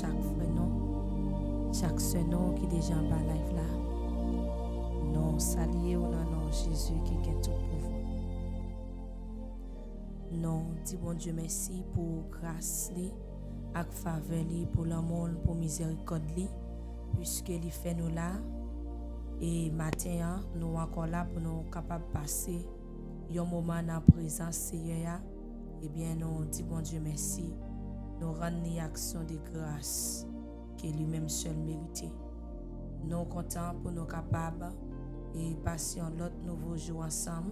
chaque frère, non, chaque sœur, non, qui déjà en bas live là. Non, saluer au nom de Jésus qui gagne tout pouvoir. Non, dis bon Dieu merci pour grâce li, ak faveur li, pour l'amour, pour miséricorde li, puisque li fait nous là. Et matin, nous encore là pour nous capables de passer un moment dans la présence Seigneur. Eh bien, nous dis bon Dieu merci. Nous rendons une action de grâce que lui-même seul mérite. Nous contents pour nous capables et passer l'autre nouveau jour ensemble.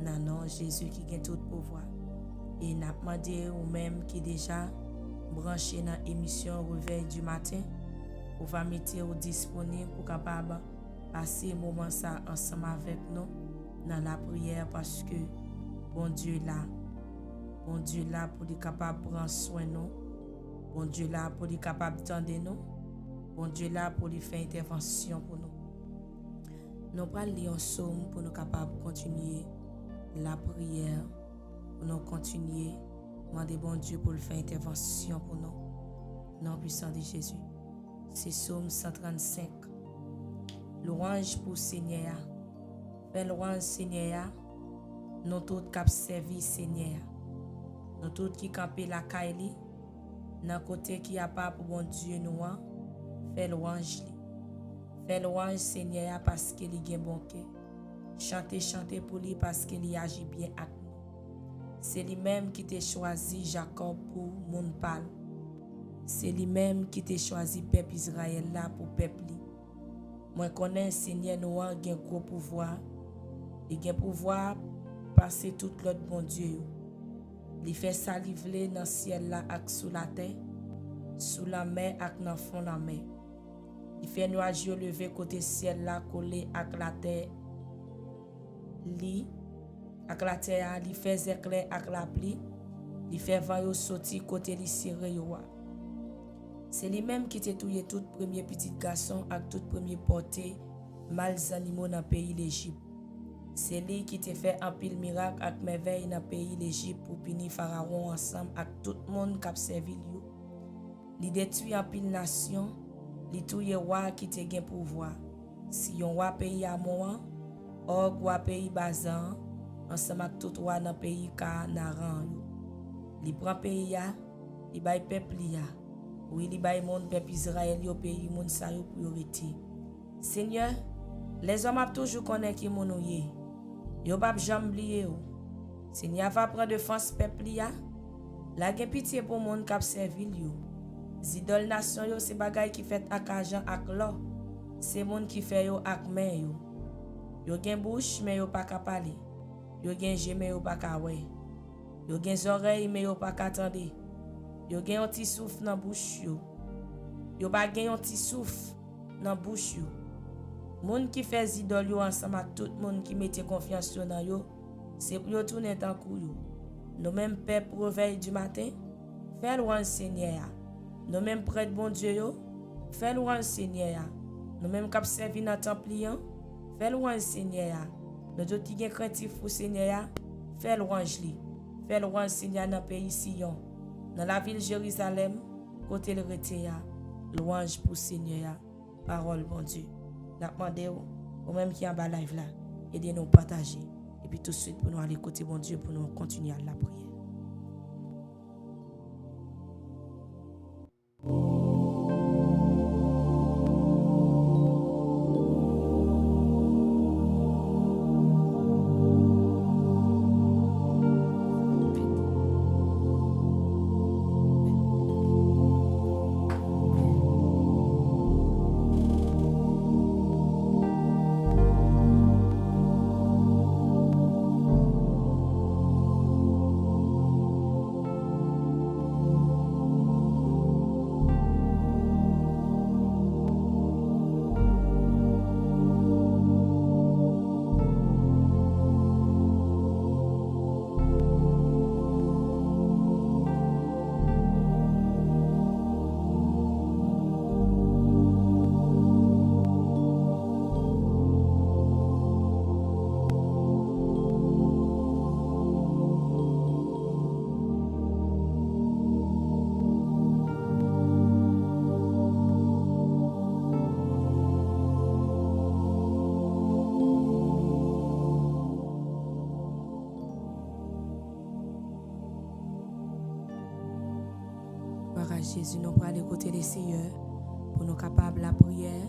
Dans nom Jésus qui gagne tout pouvoir. Et nous demandé ou même qui déjà branché dans l'émission Réveil du matin, on va mettre disponible pour capable passer un moment ça ensemble avec nous dans la prière parce que bon Dieu là pour être capable de prendre soin de nous, bon Dieu là pour être capable d'attendre nous, bon Dieu là pour lui faire intervention pour nous. Nous allons lire un psaume pour nous capables de continuer la prière, pour nous continuer demander bon Dieu pour lui faire intervention pour nous. Nom puissant de Jésus. C'est psaume 135. Louange pour Seigneur. Fais louange Seigneur. Nous tous qui servi Seigneur. Nous tous qui campé la caille. Dans côté qui a pas pour bon Dieu nous. Fais louange. Fais louange Seigneur parce qu'il est bon cœur. Chantez pour lui parce qu'il agit bien avec nous. C'est lui-même qui t'a choisi Jacob pour mon parle. C'est lui-même qui t'a choisi peuple Israël là pour peuple. Moi connais Seigneur nous a un gros pouvoir. Il a pouvoir passer tout l'autre bon Dieu. Il fait saliver dans le ciel là ak sous la terre, sous la mer ak dans fond la mer. Il fait nuage lever côté ciel là collé ak la terre. Li ak la terre, il fait éclair ak la pluie. Il fait vent yo sorti côté li serré yo. C'est lui-même qui t'a tué tout premier petit garçon ak tout premier porté mâles animaux dans le pays l'Égypte. C'est lui qui t'a fait un pile miracle ak merveille dans le pays l'Égypte pour punir Pharaon ensemble ak tout le monde qui a servi lui. Il détruit un pile nation, il tué roi qui t'a gain pouvoir. Si yon roi pays Amon, Og roi pays Bazan, ensemble ak tout roi dans le pays Canaan. Il prend pays ya, il bay peuple ya. Oui, il bay mon peuple Israël au pays moun sa yo priorité. Seigneur, les hommes a toujours connaît qui mon ouye. Yo pas jamais oublié ou. Seigneur va prendre défense peuple ya. La gen pitié pour moun k'ap servi yo. Zidol nation yo c'est bagay qui fait ak argent ak l'or. C'est moun qui fait yo ak main yo. Yo gen bouche mais yo pas ka parler. Yo gen jè mais yo pas ka wè. Yo gen oreilles mais yo pas ka tande. Yo gen un petit souffle dans bouche yo. Yo pa gen un petit souffle dans bouche yo. Moun qui fait idole yo ensemble avec tout moun qui mette confiance dans yo, c'est pour yo tourner tant kou yo. Nous même peuple réveil du matin, fais louange Seigneur. Nous même prêtre bon Dieu yo, fais louange Seigneur. Nous même k'ap servi dans temple lian, fais louange Seigneur. Nous d'autres qui gen craintif pour Seigneur, fais louange li. Fais louange Seigneur dans pays Sion. Dans la ville Jérusalem, côté le retéa, louange pour Seigneur, parole bon Dieu. N'a demandé au même qui en bas live là, aidez-nous à partager. Et puis tout de suite pour nous aller côté bon Dieu pour nous continuer à la prière. Jésus, nous prenons les côtés des Seigneurs pour nous capables la prière.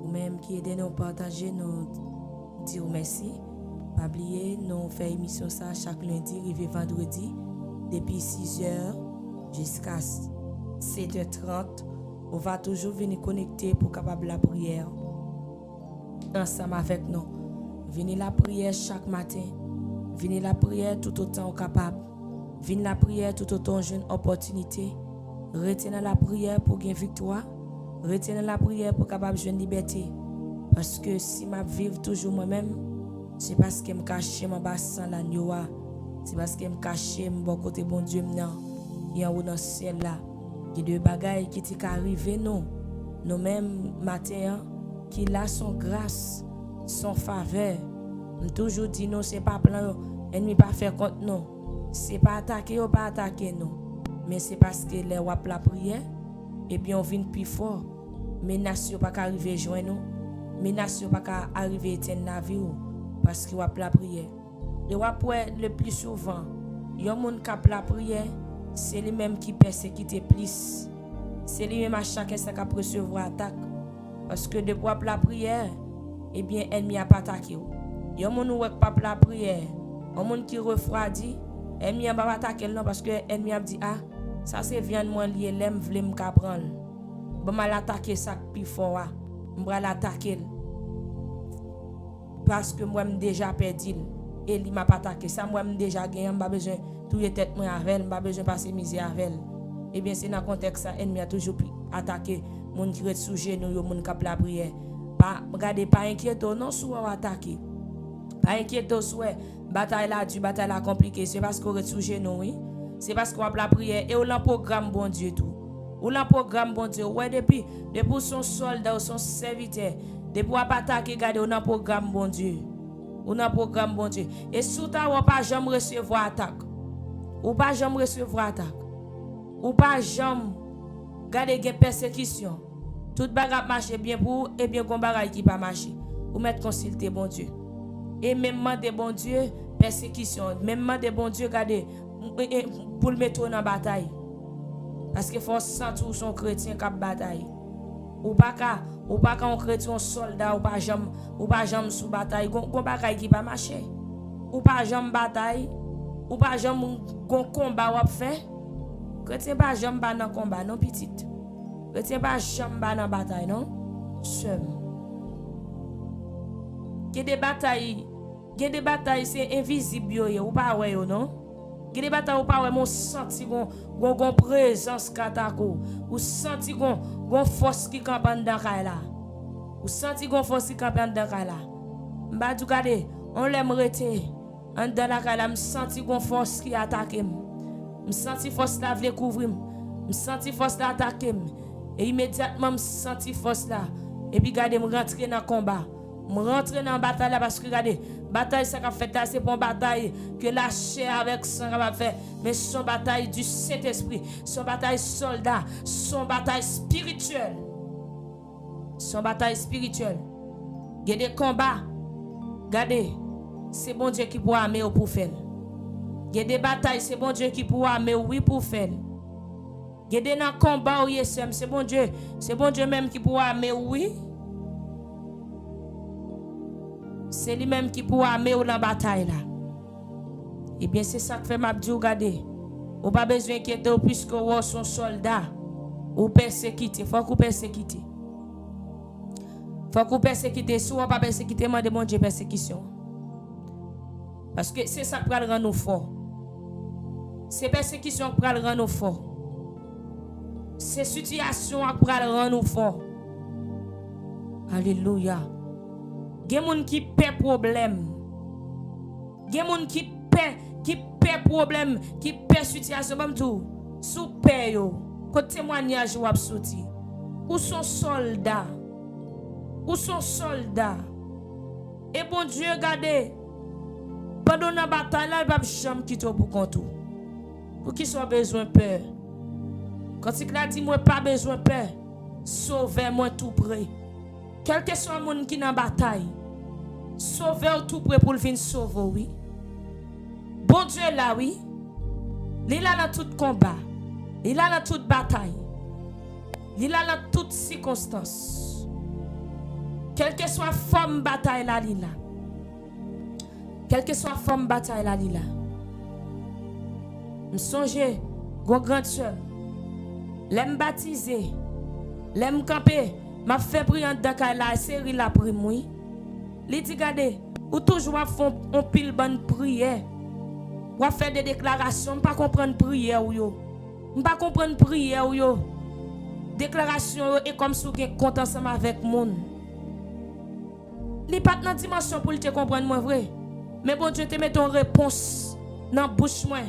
Ou même qui aide nous à partager, nous dire merci. Pas oublier, nous faisons émission ça chaque lundi, arrivé vendredi, depuis 6h jusqu'à 7h30. On va toujours venir connecter pour capable la prière. Ensemble avec nous. Venez la prière chaque matin. Venez la prière tout autant capable. Venez la prière tout autant une opportunité. Retenez la prière pour gagner victoire. Retenez la prière pour capable jouer une liberté. Parce que si je vive toujours moi-même, c'est parce que je me cache mon bassin la nuit. C'est parce que je me cache mon côté bon Dieu maintenant. Il y a un dans le ciel là. Il y a deux bagailles qui t'est arrivé nous mêmes matin qui là son grâce, son faveur. On toujours dit non, c'est pas plan ennemi pas faire contre nous. C'est pas attaquer ou pas attaquer nous. Mais c'est parce que les wap la prière et bien on vient plus fort. Menace pas arriver joindre nous. Menace pas arriver éteindre la vie parce que wap la prière. Et wap le plus souvent, yon moun k'ap la prière, c'est lui même qui persécute plus. C'est lui même à chacun ça qui recevoir attaque. Parce que depuis la prière, eh bien, l'ennemi a pas attaqué. Il y a des gens qui pas la prière, il y a des gens qui refroidit, l'ennemi a pas attaqué parce que l'ennemi a dit, ah, ça c'est viande moi lié, l'aime vle me prendre. Bon, mal attaquer ça plus fort, je vais l'attaquer. Parce que moi, j'ai déjà perdu. Et il m'a pas attaqué. Ça, moi, j'ai déjà gagné, je n'ai pas besoin de tout tête avec elle, je n'ai pas besoin de passer misère avec elle. Eh bien, c'est dans le contexte ça, l'ennemi a toujours attaqué. Moun qui rete sous genou yo moun k'ap la prière pas regardez pas inquiéto non sou attaquer pas inquiéto sou bataille là du bataille là compliqué c'est parce qu'on rete sous genou oui c'est parce qu'on a la prière et on a programme bon Dieu tout on a programme bon Dieu ouais depuis son soldat ou son serviteur depuis on attaquer regarder on a programme bon Dieu on a programme bon Dieu et sous ta ou pas jamais recevoir attaque ou pas jamais recevoir attaque ou pas jamais garder des persécutions. Tout bagage marche bien pour et bien qu'on bagage qui pas marcher. Ou mettre consulter bon Dieu. Et même de bon Dieu persécution, même de bon Dieu garder pour le mettre dans bataille. Parce que faut sentir son chrétien qui bataille. Ou pas un chrétien soldat ou pas jamais sous bataille, qu'on bagage qui pas marcher. Ou pas jamais bataille, ou pas jamais combat ou fait. Chrétien pas jamais ba dans combat non petite. Chrétien pas jamais ba dans bataille non. Seul. Il y a des batailles c'est invisible yo ou pas ouais non. Il y a des batailles ou pas ouais mon senti gon présence katako ou senti gon force qui campe dans là. Ou senti gon force qui campe dans là. M'ba du gade on l'aime rete en dans la là me senti gon force qui attaque. Je senti force là vle couvrir, je senti force là attaquer et immédiatement je senti force là et puis regardez me rentrer dans combat, me rentrer dans bataille là parce que regardez bataille ça qu'a fait c'est pour bataille que la chair avec sang va faire mais son bataille du Saint-Esprit, son bataille soldat, son bataille spirituelle. Son bataille spirituelle. Il y a des combats. Regardez, c'est bon Dieu qui pourra armer pour faire. Il y a des batailles, c'est bon Dieu qui pourra armer oui pour faire. Il y a des combats où c'est bon Dieu même qui pourra armer oui. C'est lui-même qui pourra armer dans la bataille là. Et bien c'est ça que fait m'abdi regarder. Ou pas besoin d'inquiéter puisque vous son soldat ou persécuté, faut qu'on persécuter. Faut qu'on persécuter, si on pas persécuter, demande bon Dieu persécution. Parce que c'est ça qui va le rendre nous forts. C'est persécution qui va le rendre nous forts. C'est situation qui va le rendre nous forts. Alléluia. Il y a des gens qui paient problème. Il y a des gens qui paient problème, qui paient situation. Même tout. Sous paye yo. Quand témoignage ou absouti. Ou son soldat. Ou son soldat. Et bon Dieu, regardez. Pendant la bataille, là, il va jamais quitter pour compte. Pour qui soit besoin de peur. Quand il a dit, moi, pas besoin de peur. Sauvez-moi tout près. Quel que soit le monde qui est dans la bataille, sauvez-moi tout près pour le venir sauver, oui. Bon Dieu là, oui. Il est là dans tout combat. Il a dans toute bataille. Il a dans toutes circonstances. Quelle que soit forme bataille là, il a. Quelle que soit forme bataille là, il a. Je songe, mon grande soeur, l'aime baptisé, l'aime camper, m'a fait prier dans la série la prime. Il dit, regardez, ou toujours font un pile bonne prière. Ou faire des déclarations, pas comprendre prière ou yo. Pas comprendre prière ou yo. Déclaration est comme si vous êtes content ensemble avec monde. Li pas dans dimension pour te comprendre moi vrai. Mais bon Dieu te met ton réponse dans bouche moi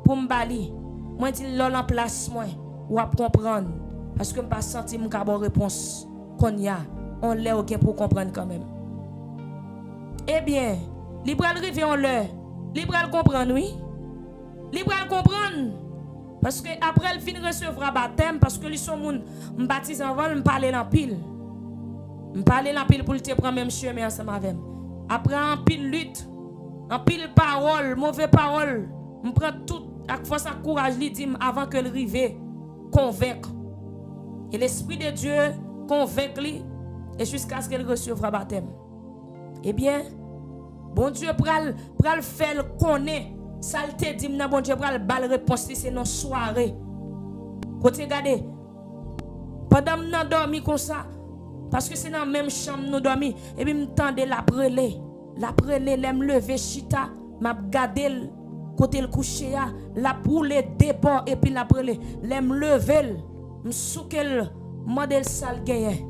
pour me bali. Moi dit l'ol en place moi ou à comprendre parce que me pas senti mon ka bon réponse qu'on y a. On l'est OK pour comprendre quand même. Eh bien, li pral rive on l'heure. Li pral comprendre oui. Li pral comprendre. Parce que après elle fin recevra baptême parce que li son moun m'baptise avant me parler en pile. Me parler en pile pour te prendre même chemin ensemble avec. Après en pile lutte, en pile parole, mauvaise parole, me prend tout avec force et courage li dit avant que le rive convaincre. Et l'esprit de Dieu convainc lui et jusqu'à ce qu'elle recevra baptême. Eh bien, bon Dieu pral faire connaître ça te dit na bon Dieu pral bal réponse c'est nos soirée. Côté regarder pendant m'nan dormi comme ça parce que c'est dans même chambre nous dormi et puis m'tendait la prélé l'aime lever chita m'a regarder côté le coucher la poule départ et puis la prélé l'aime lever m'soukel modèle sale gagné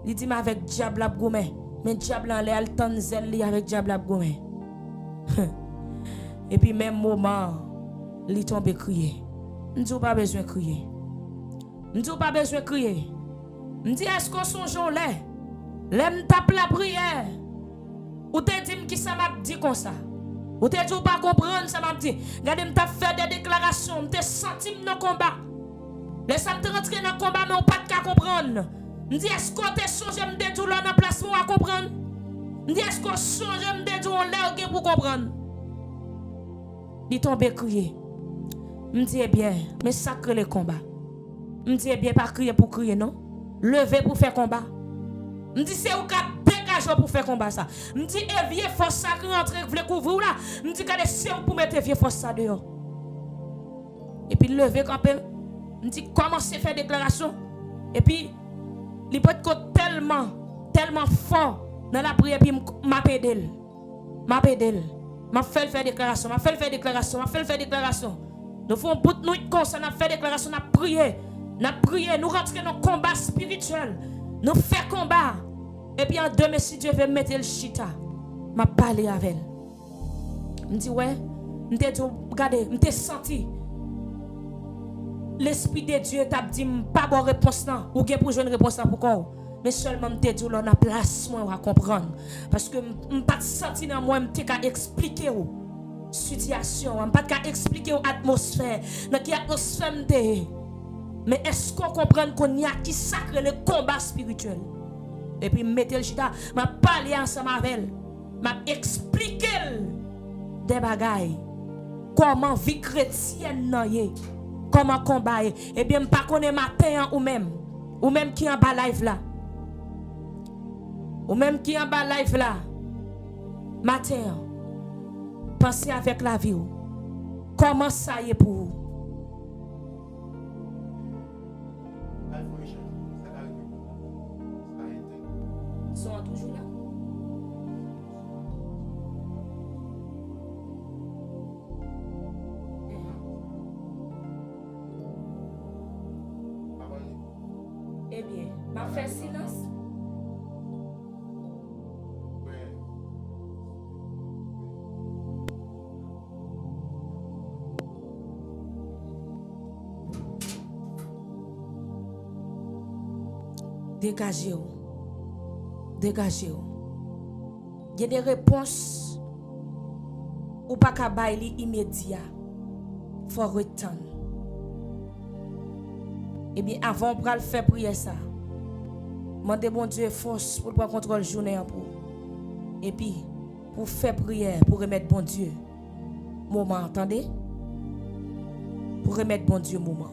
il dit avec diable ap goumé mais diable en l'air tant zèle avec diable ap goumé. Et puis même moment il tombe crier. M'dou pas besoin crier. M'dou pas besoin crier. M'dit est-ce qu'on songe là? L'aime tape la prière. Ou te dit qui ça m'a dit comme ça? Ou te dit pas comprendre ça m'a dit. Regardez m't'a fait des déclarations, m'te senti dans combat. Les ça m'te rentrer dans combat mais on pas de comprendre. M'dit est-ce qu'on te songe m'te tout là dans place pour comprendre? M'dit est-ce qu'on songe m'te tout là pour comprendre? Il tombe crier. Me dit bien, mais sacré le combat. Me dit bien pas crier pour crier non. Lever pour faire combat. Me dit c'est ou ka dégager pour faire combat ça. Me dit vieux force ça qui rentre veut couvrir là. Me dit que c'est pour mettre vieux force ça dehors. Et puis lever camper. Me dit commencer faire déclaration et puis il peut être tellement fort dans la prière puis m'a pédel. M'a fait faire déclaration, Nous faisons bout de nuit comme ça, nous fait déclaration, nous prions, nous rentrons dans le combat spirituel. Nous faisons combat. Et puis en demain, si Dieu veut mettre le chita, m'a parlé avec elle. Me dit ouais, regardez, me senti. L'esprit de Dieu t'a dit pas bonne réponse non, ou bien pour jouer une réponse là pourquoi? Mais seulement me dit là na place moi à comprendre parce que m pas senti dans moi me ka expliquer ou situation, m pas ka expliquer ou atmosphère, dans qui atmosphère me. Mais est-ce qu'on comprend qu'on y a qui sacre le combat spirituel? Et puis mettez le chita, m'a parlé ensemble avec elle, m'a expliqué des bagailles. Comment vie chrétienne nan yé, comment combat et bien pas connaît matin ou même qui en bas live là. Ou même qui en bas live là, matin, pensez avec la vie. Comment ça y est pour vous? Ils sont toujours là. Eh bien, m'a fait silence. Dégagez-vous. Dégagez-vous. Il y a des réponses ou pas qu'à bailler immédiat. Il faut retendre. Eh bien, avant de faire prier ça, demandez bon Dieu force pour prendre contrôle journée pour. Et puis, pour faire prière, pour remettre bon Dieu moment, entendez? Pour remettre bon Dieu moment.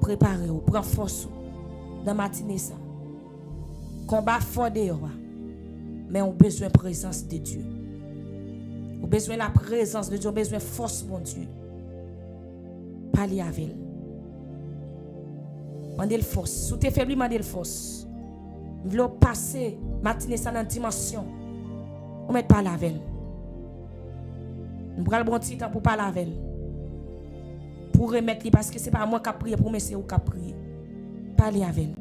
préparez-vous, prends force dans matinée ça. Combat fort dehors. Mais on a besoin de la présence de Dieu. On a besoin de la présence de Dieu, on a besoin de force, mon Dieu. Parlez avec elle. Mandez le force. Sous tes faibles, mandez le force. Vous voulez passer matinée ça dans une dimension. On met pas la veille. Nous prenons le bon petit temps pour parler avec elle. Pour remettre lui parce que c'est pas moi qui a prié pour mais c'est vous qui a prié. Parlez avec elle.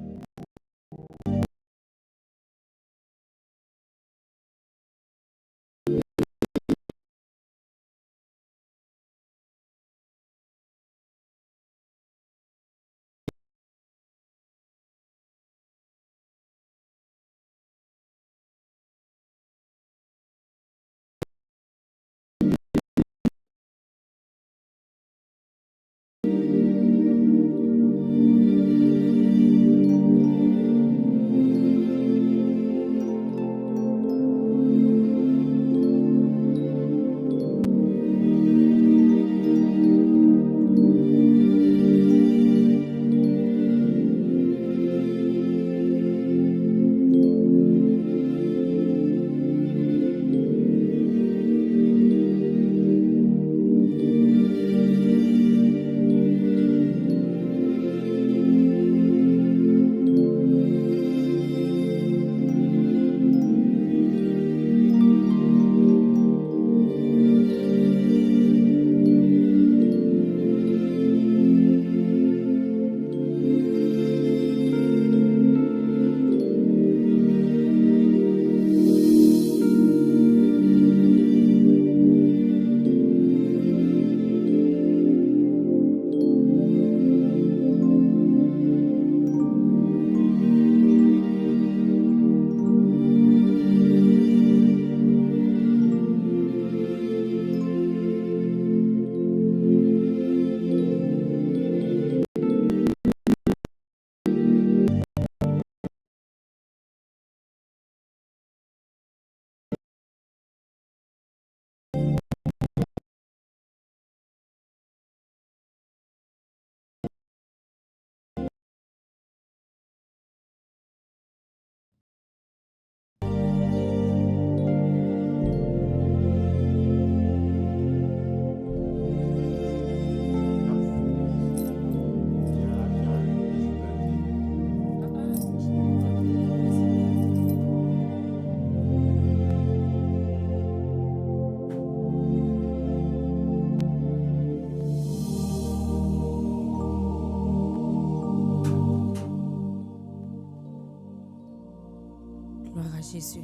Gloire à Jésus.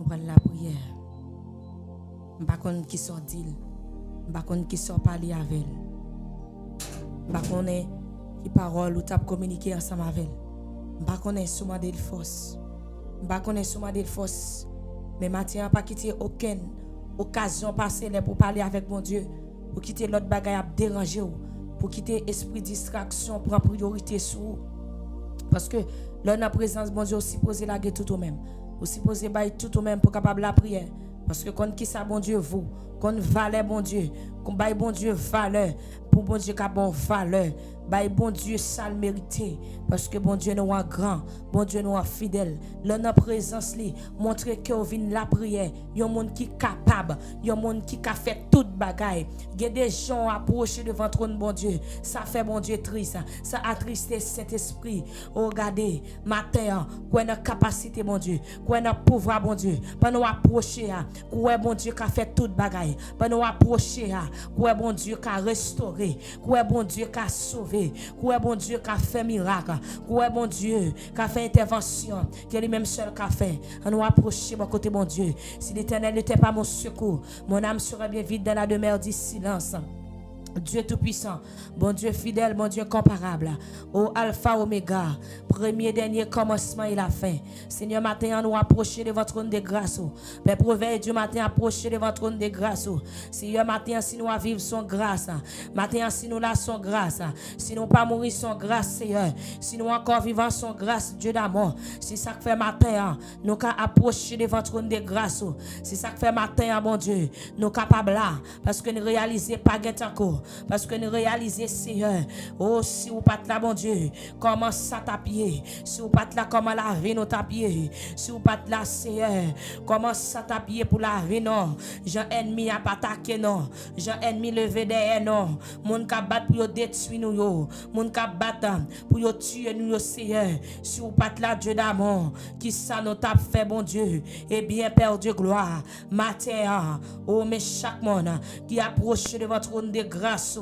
Nous prenons la prière. Je ne sais pas qui sort d'île. Je ne sais pas qui sort parler avec elle. Je ne sais pas qui parole ou tape communiquer ensemble avec elle. Je ne sais pas si je suis force. Je ne sais pas si je suis force. Mais Mathieu n'a pas quitté aucune occasion passée pour parler avec mon Dieu. Pour quitter l'autre bagaille à déranger. Pour quitter l'esprit de distraction, prendre priorité sur vous. Parce que là, dans la présence de mon Dieu, aussi poser la guerre tout au même. Aussi poser tout au même pour capable la prière. Parce que quand qui ça, bon Dieu, vous, quand valeur, bon Dieu, qu'on baille, bon Dieu, valeur, pour bon Dieu, qu'a bon valeur, baille, bon Dieu, ça le mérité. Parce que bon Dieu, nous est grand, bon Dieu, nous est fidèle. Là, dans la présence, montrer que vous venez la prière. Il y a un monde qui est capable, il y a un monde qui a fait toute bagaille. Il y a des gens approchés devant le trône, bon Dieu. Ça fait, bon Dieu, triste. Ça attristé cet esprit. Oh, regardez, matin, qu'on a capacité, bon Dieu, qu'on a pouvoir, bon Dieu, pour nous approcher, qu'on bon Dieu, qui a fait toute bagaille, pour nous approcher, qu'on bon Dieu, qui a restauré, qu'on bon Dieu, qui a sauvé, qu'on bon Dieu, qui a fait miracle, qu'on bon Dieu, qui a fait intervention, qui est lui-même seul qui a fait. On nous approcher, mon côté, bon Dieu. Si l'Éternel n'était pas mon secours, mon âme serait bien vide dans la demeure du silence. Dieu tout-puissant, bon Dieu fidèle, bon Dieu comparable, au alpha, oméga, premier, dernier commencement et la fin. Seigneur, matin, nous approcher de votre trône de grâce. Père proverbe du matin, approcher de votre trône de grâce. Seigneur, matin, si nous vivons sans grâce, matin, si nous là sans grâce, si nous pas mourir sans grâce, Seigneur, si nous encore vivons sans grâce, Dieu d'amour, c'est ça que fait matin, nous qu'à approcher de votre trône de grâce. C'est ça que fait matin, bon Dieu, nous capables là, parce que nous réalisons pas encore. parce que nous réalisons, Seigneur, oh, si vous pas là, bon Dieu, comment ça tapier, si vous pas là, comment laver nos tapiers, si vous pas là, Seigneur, comment ça tapier pour laver, non, Jean ennemi a pas attaqué, non, Jean ennemi levé derrière, non, mon ka battre pour détruire nous, yo, mon ka battre pour tuer nous, Seigneur, si vous pas là, Dieu d'amour, qui ça nous tape fait, bon Dieu, et bien, Père de gloire, matin, oh, mais chaque monde qui approche de votre trône de grâce,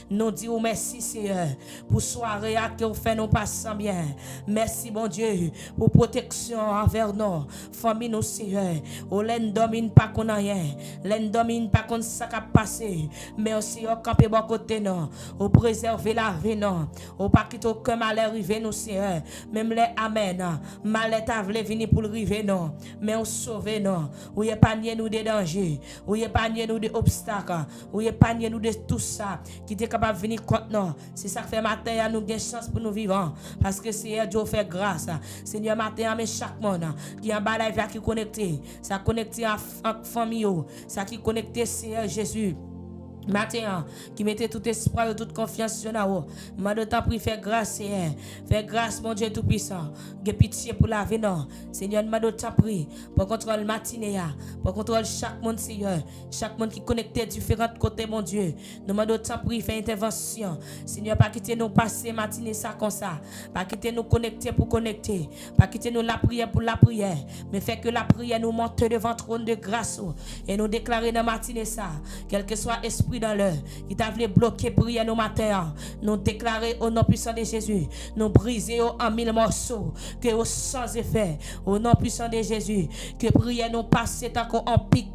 nous disons merci, Seigneur, pour soirée que vous faites nous passer bien. Merci, bon Dieu, pour protection envers nous, famille, nous, Seigneur. Oh, l'en domine pas qu'on a rien, l'en domine pas qu'on ça qui a passé, mais aussi au camper bon côté, non, au préserver la vie, non, au pas quitter aucun mal arrivé, nous, Seigneur. Même les amen, mal est à venir pour le river, non, mais on sauve, non, ou épargner nous des dangers, ou épargner nous des obstacles, ou épargner nous de tout ça qui est capable de venir contre nous. C'est ça que fait matin, nous avons chance pour nous vivre, parce que Seigneur Dieu fait grâce. Seigneur matin, mais chaque monde qui est en bas live qui est connecté, ça connecté en famille, ça qui est connecté, Seigneur Jésus. Matin, qui mettait tout espoir et toute confiance sur nous. M'a de temps pris faire grâce, Seigneur. Faire grâce, mon Dieu tout-puissant. J'ai pitié pour la vie, non. Seigneur, m'a de temps pris pour contrôler matinée, pour contrôler chaque monde, Seigneur. Chaque monde qui connecté différents côtés, mon Dieu. Nous m'a de temps pris faire intervention. Seigneur, pas quitter nous passer matinée ça comme ça. Pas quitter nous connecter pour connecter. Pas quitter nous la prière pour la prière. Mais fait que la prière nous monte devant le trône de grâce. Et nous déclarer dans matinée ça. Quel que soit esprit dans l'heure qui t'a voulu bloquer prière nos matins, nous déclarer au nom puissant de Jésus, nous briser en 1000 morceaux, que au sans effet, au nom puissant de Jésus, que prière nous passe encore en pic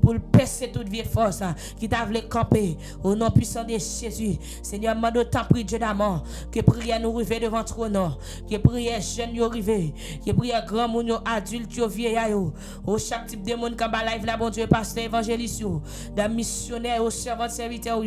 pour percer toute vieille force qui t'a voulu camper, au nom puissant de Jésus. Seigneur, m'a d'autant pris Dieu d'amour, que prière nous rive devant trône, que prière jeune yo rive, que prière grand moun yo adulte yo vieillard yo, au chaque type de monde qui va live là, bon Dieu, pasteur évangéliste yo, d'un missionnaire au votre serviteur,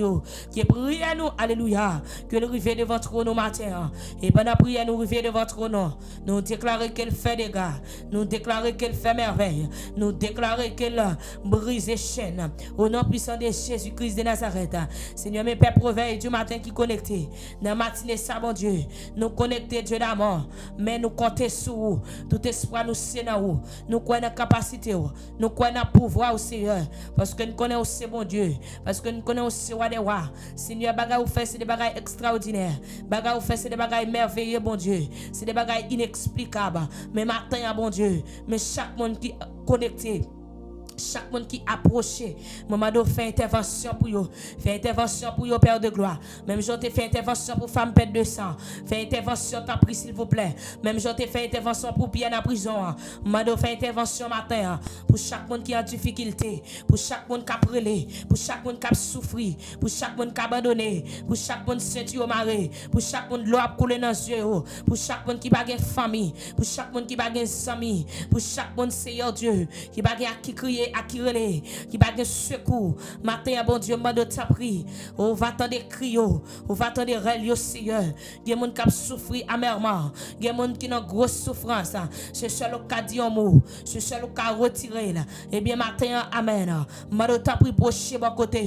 qui prie à nous, alléluia, que nous rivions devant trône au matin, et pendant la prière, nous rivions devant trône, nous déclarer qu'elle fait des gars, nous déclarer qu'elle fait merveille, nous déclarer qu'elle brise les chaînes, au nom puissant de Jésus-Christ de Nazareth. Seigneur, mes pères proveillent du matin qui connectés, dans la matinée, ça, bon Dieu, nous connecter Dieu d'amour, mais nous compter sur vous, tout espoir nous c'est dans vous, nous connaissons la capacité, nous connaissons le pouvoir au Seigneur, parce que nous connaissons aussi bon Dieu, parce que nous connaissons aussi roi des rois. Seigneur, bagay ou fait c'est des bagailles extraordinaires. Bagay ou fait c'est des bagailles merveilleux, bon Dieu. C'est des bagailles inexplicables. Mais matin, bon Dieu, mais chaque monde qui est connecté, chaque monde qui approche, maman doit faire intervention pour eux. Faire intervention pour eux, Père de gloire. Même je te fais intervention pour femme perte de sang. Faire intervention, t'en prie, s'il vous plaît. Même je te fais intervention pour bien en prison. Maman doit faire intervention matin. Pour chaque monde qui a difficulté. Pour chaque monde qui a brûlé. Pour chaque monde qui a souffert. Pour chaque monde qui a abandonné. Pour chaque monde qui a maré. Pour chaque monde qui a coulé dans les yeux. Pour chaque monde qui a une famille. Pour chaque monde qui a une famille. Pour chaque monde, Seigneur Dieu, qui a qui crier à qui relais, qui va de secours. Matin, bon Dieu, m'a de ta prie. On va attendre des cris, on va attendre des rêves, Seigneur. Il y a des gens qui souffrent amèrement. Il y a des gens qui ont une grosse souffrance. C'est seul qui a dit un mot. C'est seul qui a retiré. Eh bien, matin, amen. M'a de ta prie pour chier bon côté.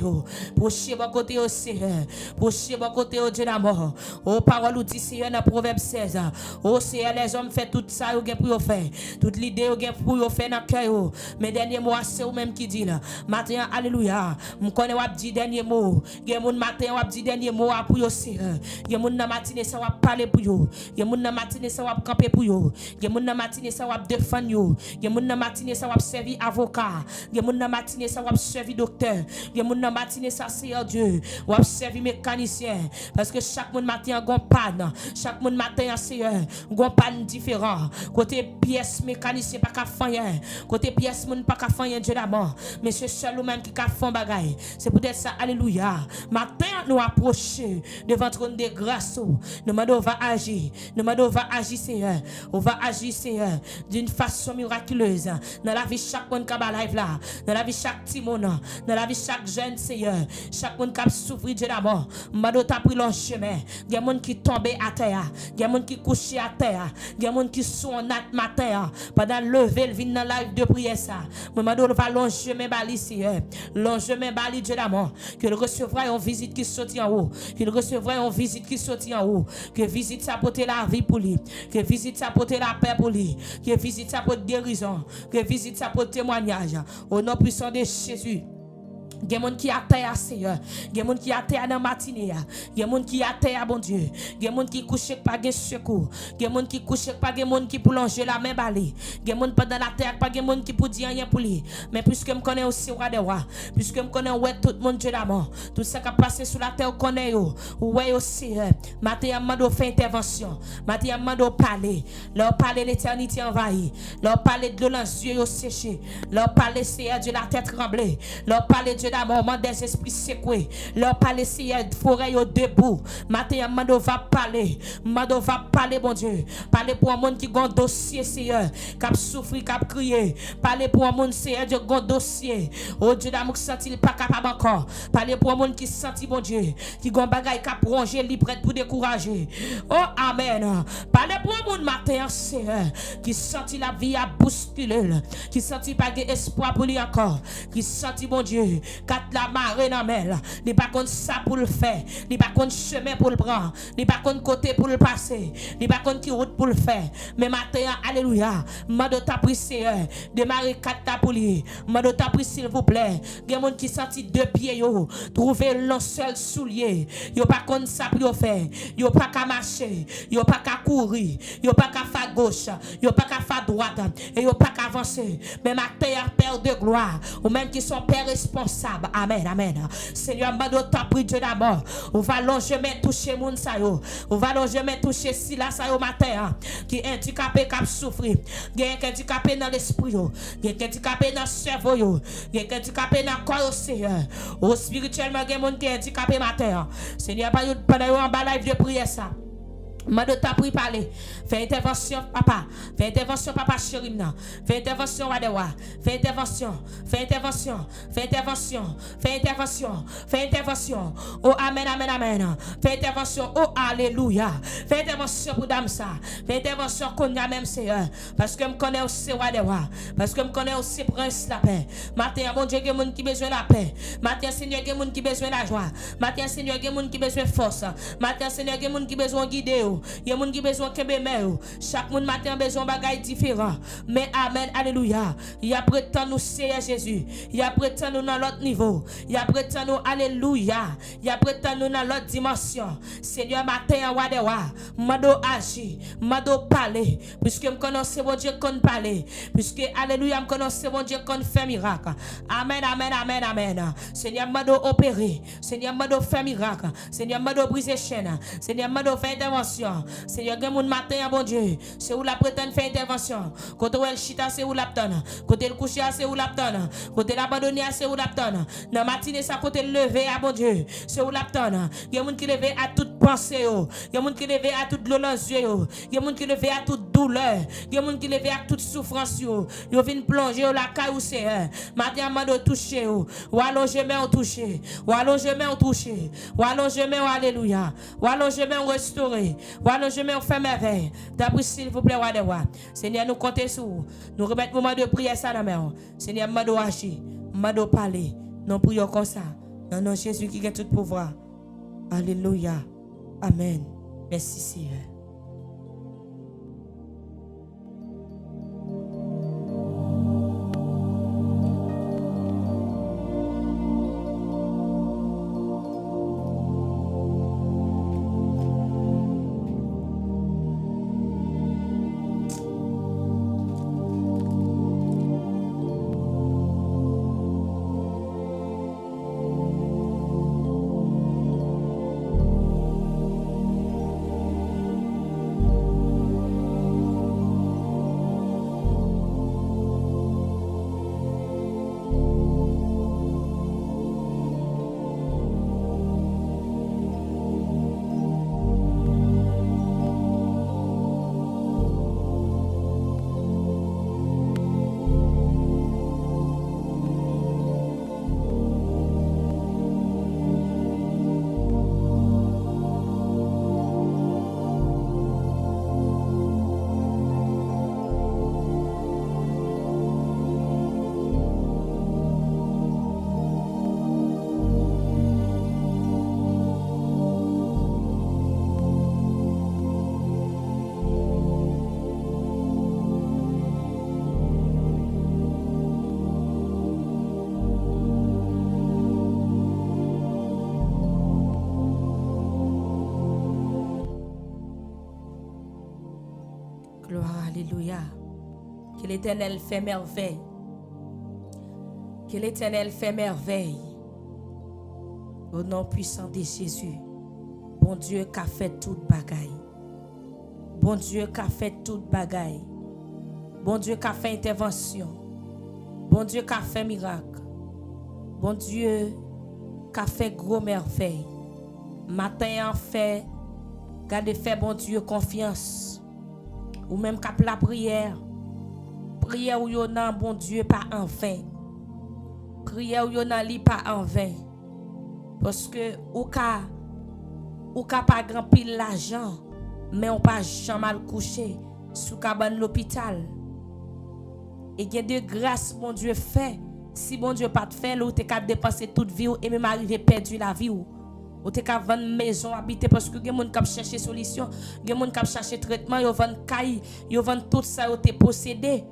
Pour chier bon côté, Seigneur. Pour chier bon côté, Dieu d'amour. Oh, parole ou dit, Seigneur, dans Proverbe 16. Oh, Seigneur, les hommes font tout ça, ils ont pour faire. Toute l'idée, ils ont pour faire dans le cœur. Mais dernier mois, c'est ou même qui dit là. Matin, alléluia. Je connais wap dit dernier mot. Il y a mon matin wap dit dernier mot pour yo Seigneur. Il y a mon matinée ça wap parler pour yo. Il y a mon matinée ça wap camper pour yo. Il y a mon matinée ça wap défendre yo. Il y a mon matinée ça wap servir avocat. Il y a mon matinée ça wap servir docteur. Il y a mon matinée ça Seigneur Dieu. Wap servir mécanicien parce que chaque mon matin a gon panne. Chaque mon matin Seigneur, gon panne différent. Côté pièce mécanicien pas ka faire. Côté pièce mon pas ka faire Dieu d'amour. Mais c'est seul ou même qui a fait bagaille. C'est peut-être ça, alléluia. Matin, nous approcher devant le trône de grâce. Nous on va agir. Nous on va agir, Seigneur. On va agir, Seigneur, d'une façon miraculeuse. Dans la vie, chaque monde qui a live là. Dans la vie, chaque petit monde. Dans la vie, chaque jeune, Seigneur. Chaque monde qui a souffert, Dieu d'amour. Nous t'a pris le chemin. Il y a des gens qui tombent à terre. Il y a des gens qui couchent à terre. Il y a des gens qui sont en matin. Pendant le lever, ils viennent dans la live de prière ça. Nous nous va longer mes bali, Seigneur. Longer mes bali, Dieu d'amour. Qu'il recevra une visite qui sortit en haut. Qu'il recevra une visite qui sortit en haut. Que visite ça porter la vie pour lui. Que visite ça porter la paix pour lui. Que visite ça porter guérison. Que visite ça porter témoignage. Au nom puissant de Jésus. Il y a des gens qui a terre, Seigneur. Il y a des gens qui a terre dans la matinée. Il y a des gens qui a terre, bon Dieu. Il y a des gens qui couchent pas de secours. Il y a des gens qui couchent pas de gens qui pour longer la main balée. Il y a des gens pendant la terre, pas de gens qui pour dire rien pour lui. Mais puisque je connais aussi roi des rois, puisque je connais ouais tout le monde Dieu d'amour, tout ça qui a passé sur la terre, je connais ouais aussi. Matin, je fait intervention. Matin, je parler. Leur parler l'éternité envahie. Leur parler de l'eau yeux séché. Leur parler Seigneur Dieu la tête tremblée. Leur parler Dieu d'amour, des esprits secoués. Leur parler, Seigneur, forêt debout. Matin, Mando va parler. Mando va parler, bon Dieu. Parler pour un monde qui a un dossier, Seigneur. Qui a souffert, qui a crié. Parler pour un monde, Seigneur, qui a un dossier. Oh Dieu d'amour, qui senti pas capable encore. Parler pour un monde qui senti, bon Dieu. Qui a un bagage qui a rongé, li prêt pour décourager. Oh, Amen. Parler pour un monde, matin, Seigneur. Qui senti la vie à bousculer. Qui senti pas d'espoir pour lui encore. Qui senti, bon Dieu. Quand la marée dans mer, n'est pas contre ça pour le faire, n'est pas contre chemin pour le prendre, n'est pas contre côté pour le passer, n'est pas contre qui route pour le faire. Mais matin, alléluia, mando ta pris Seigneur, démarrer 4 pour lui, mando ta pris s'il vous plaît. Il y a des gens qui senti 2 pieds yo, trouver l'un seul soulier, yo pas contre ça pour faire, yo pas qu'à marcher, yo pas qu'à courir, yo pas qu'à faire gauche, yo pas qu'à faire droite, et yo pas qu'à avancer. Mais matin, Père de gloire, ou même qui sont pères responsables. Amen, amen. Seigneur, mando ta pris Dieu d'amour. On va longement toucher moun sa yo. On va longement toucher Sila sa yo matin. Qui est handicapé, qui a souffert. Qui est handicapé dans l'esprit yo. Qui est handicapé dans le cerveau yo. Qui est handicapé dans le corps, Seigneur. Au spirituellement, il y a des gens qui est handicapé matin. Seigneur, pendant yon bas live de prière ça. Mando ta pris parler. Fais intervention, papa. Fais intervention, papa chéri. Fais intervention, Wadewa. Fais intervention. Fais intervention. Fais intervention. Fais intervention. Fais intervention. Oh, amen, amen, amen. Fais intervention. Oh, alléluia. Fais intervention pour dame ça. Fais intervention qu'on a même Seigneur. Parce que je connais aussi Wadewa. Parce que je connais aussi Prince la paix. Matin, bon Dieu, il y a des gens qui besoin de la paix. Matin, Seigneur, il y a des gens qui besoin de la joie. Matin, Seigneur, il y a des gens qui besoin de force. Matin, Seigneur, il y a des gens qui besoin de guider. Il y a des gens qui ont besoin de chaque monde matin a besoin de bagages différents. Mais amen, alléluia. Il y a prétend nous Seigneur Jésus. Il y a prétend nous dans l'autre niveau. Il y a prétend nous alléluia. Il y a prétend nous dans l'autre dimension. Seigneur matin wadewa. Mado agir, mado parler. Puisque me connaissez bon Dieu qu'on parler. Puisque alléluia me connaissez bon Dieu qu'on fait miracle. Amen, amen, amen, amen. Seigneur mado opérer. Seigneur mado faire miracle. Seigneur mado briser chaîne. Seigneur mado faire intervention. Seigneur, il y a un matin, bon Dieu, c'est où la prétend faire intervention. Côté où elle chita, c'est où la donne. Côté le coucher, c'est où la donne. Côté l'abandonner, c'est où la donne. Dans la matinée, c'est côté le lever, bon Dieu, c'est où la donne. Il y a des gens qui lèvent à toute pensée. Il y a des gens qui lèvent à toute douleur. Il y a des gens qui lèvent à toute douleur. Il y a des gens qui lèvent à toute souffrance. Ils viennent plonger la caille où c'est. Matin, mando toucher. Ou allongement toucher. Ou allongement toucher. Ou allongement, alléluia. Ou allongement restaurer. Voilà, je mets au fait merveille. D'après, s'il vous plaît, Wadewa. Seigneur, nous comptons sur vous. Nous remettons moment de prière ça dans la main. Seigneur, mado agir, mado parler. Nous prions comme ça. Dans nom de Jésus qui a tout pouvoir. Alléluia. Amen. Merci, Seigneur. Gloire, alléluia. Que l'Éternel fait merveille. Que l'Éternel fait merveille. Au nom puissant de Jésus. Bon Dieu qui a fait toute bagaille. Bon Dieu qui a fait toute bagaille. Bon Dieu qui a fait intervention. Bon Dieu qui a fait miracle. Bon Dieu qui a fait gros merveille. Matin en fait, gardez fait bon Dieu confiance. Ou même cap la prière. Prière où yon a bon Dieu pas en vain. Prière où yon a li pas en vain. Parce que ou ka pas grand pile l'argent, mais on pas jamais mal couché sous cabane l'hôpital. Et il y a de grâce bon Dieu fait. Si bon Dieu pas te fait, ou t'es capable dépenser toute vie et même arriver perdu la vie ou t'es capable vendre maison habiter parce que gen moun k'ap chercher solution, gen moun k'ap chercher traitement, yo vendre caille, yo vendre tout ça yo t'es possédé.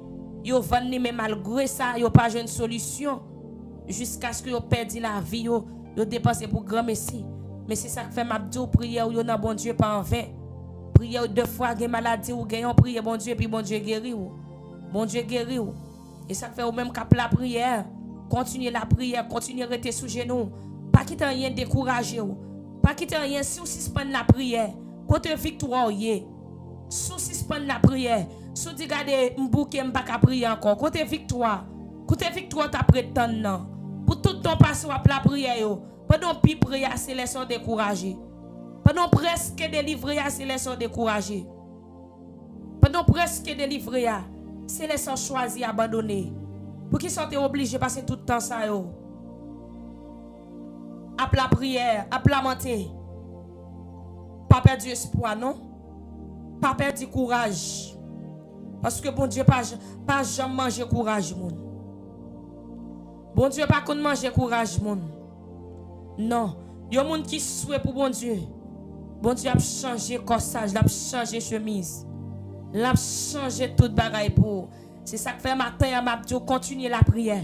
Yo vendre mais malgré ça, yo pas une solution jusqu'à ce que yo perdu la vie yo dépensé pour grand messie. Mais c'est ça que fait m'abdou prière yo nan bon Dieu pas en vain. Prière deux fois gen maladie ou gen prière bon Dieu puis bon Dieu guéri ou. Bon Dieu guéri ou. Et ça fait ou même cap la prière, continuer la prière, continuer rester sous genoux, pas quitter rien décourager ou, pas quitter rien si ou suspendre la prière, côté victoire yé. Sous suspendre la prière, sous dit garder m'bouké m'pas ka prier encore, côté victoire t'a prétendre non. Pour tout ton passé ou la prière yo, pendant pi prière c'est les sont découragés. Pendant presque délivrer c'est les sont découragés. Pendant presque délivrer c'est les sont choisis abandonnés. Pour qu'ils soient obligés de passer tout le temps ça yo. À la prière, à lamenter. Pas perdre espoir non. Pas perdre courage. Parce que bon Dieu pas jamais manger courage moun. Bon Dieu pas qu'on manger courage moun. Non, yo moun qui souhait pour bon Dieu. Bon Dieu a changé corsage, l'a changé chemise. L'a changé toute bagaille pour. C'est ça que fait matin à Mabdio continuer la prière.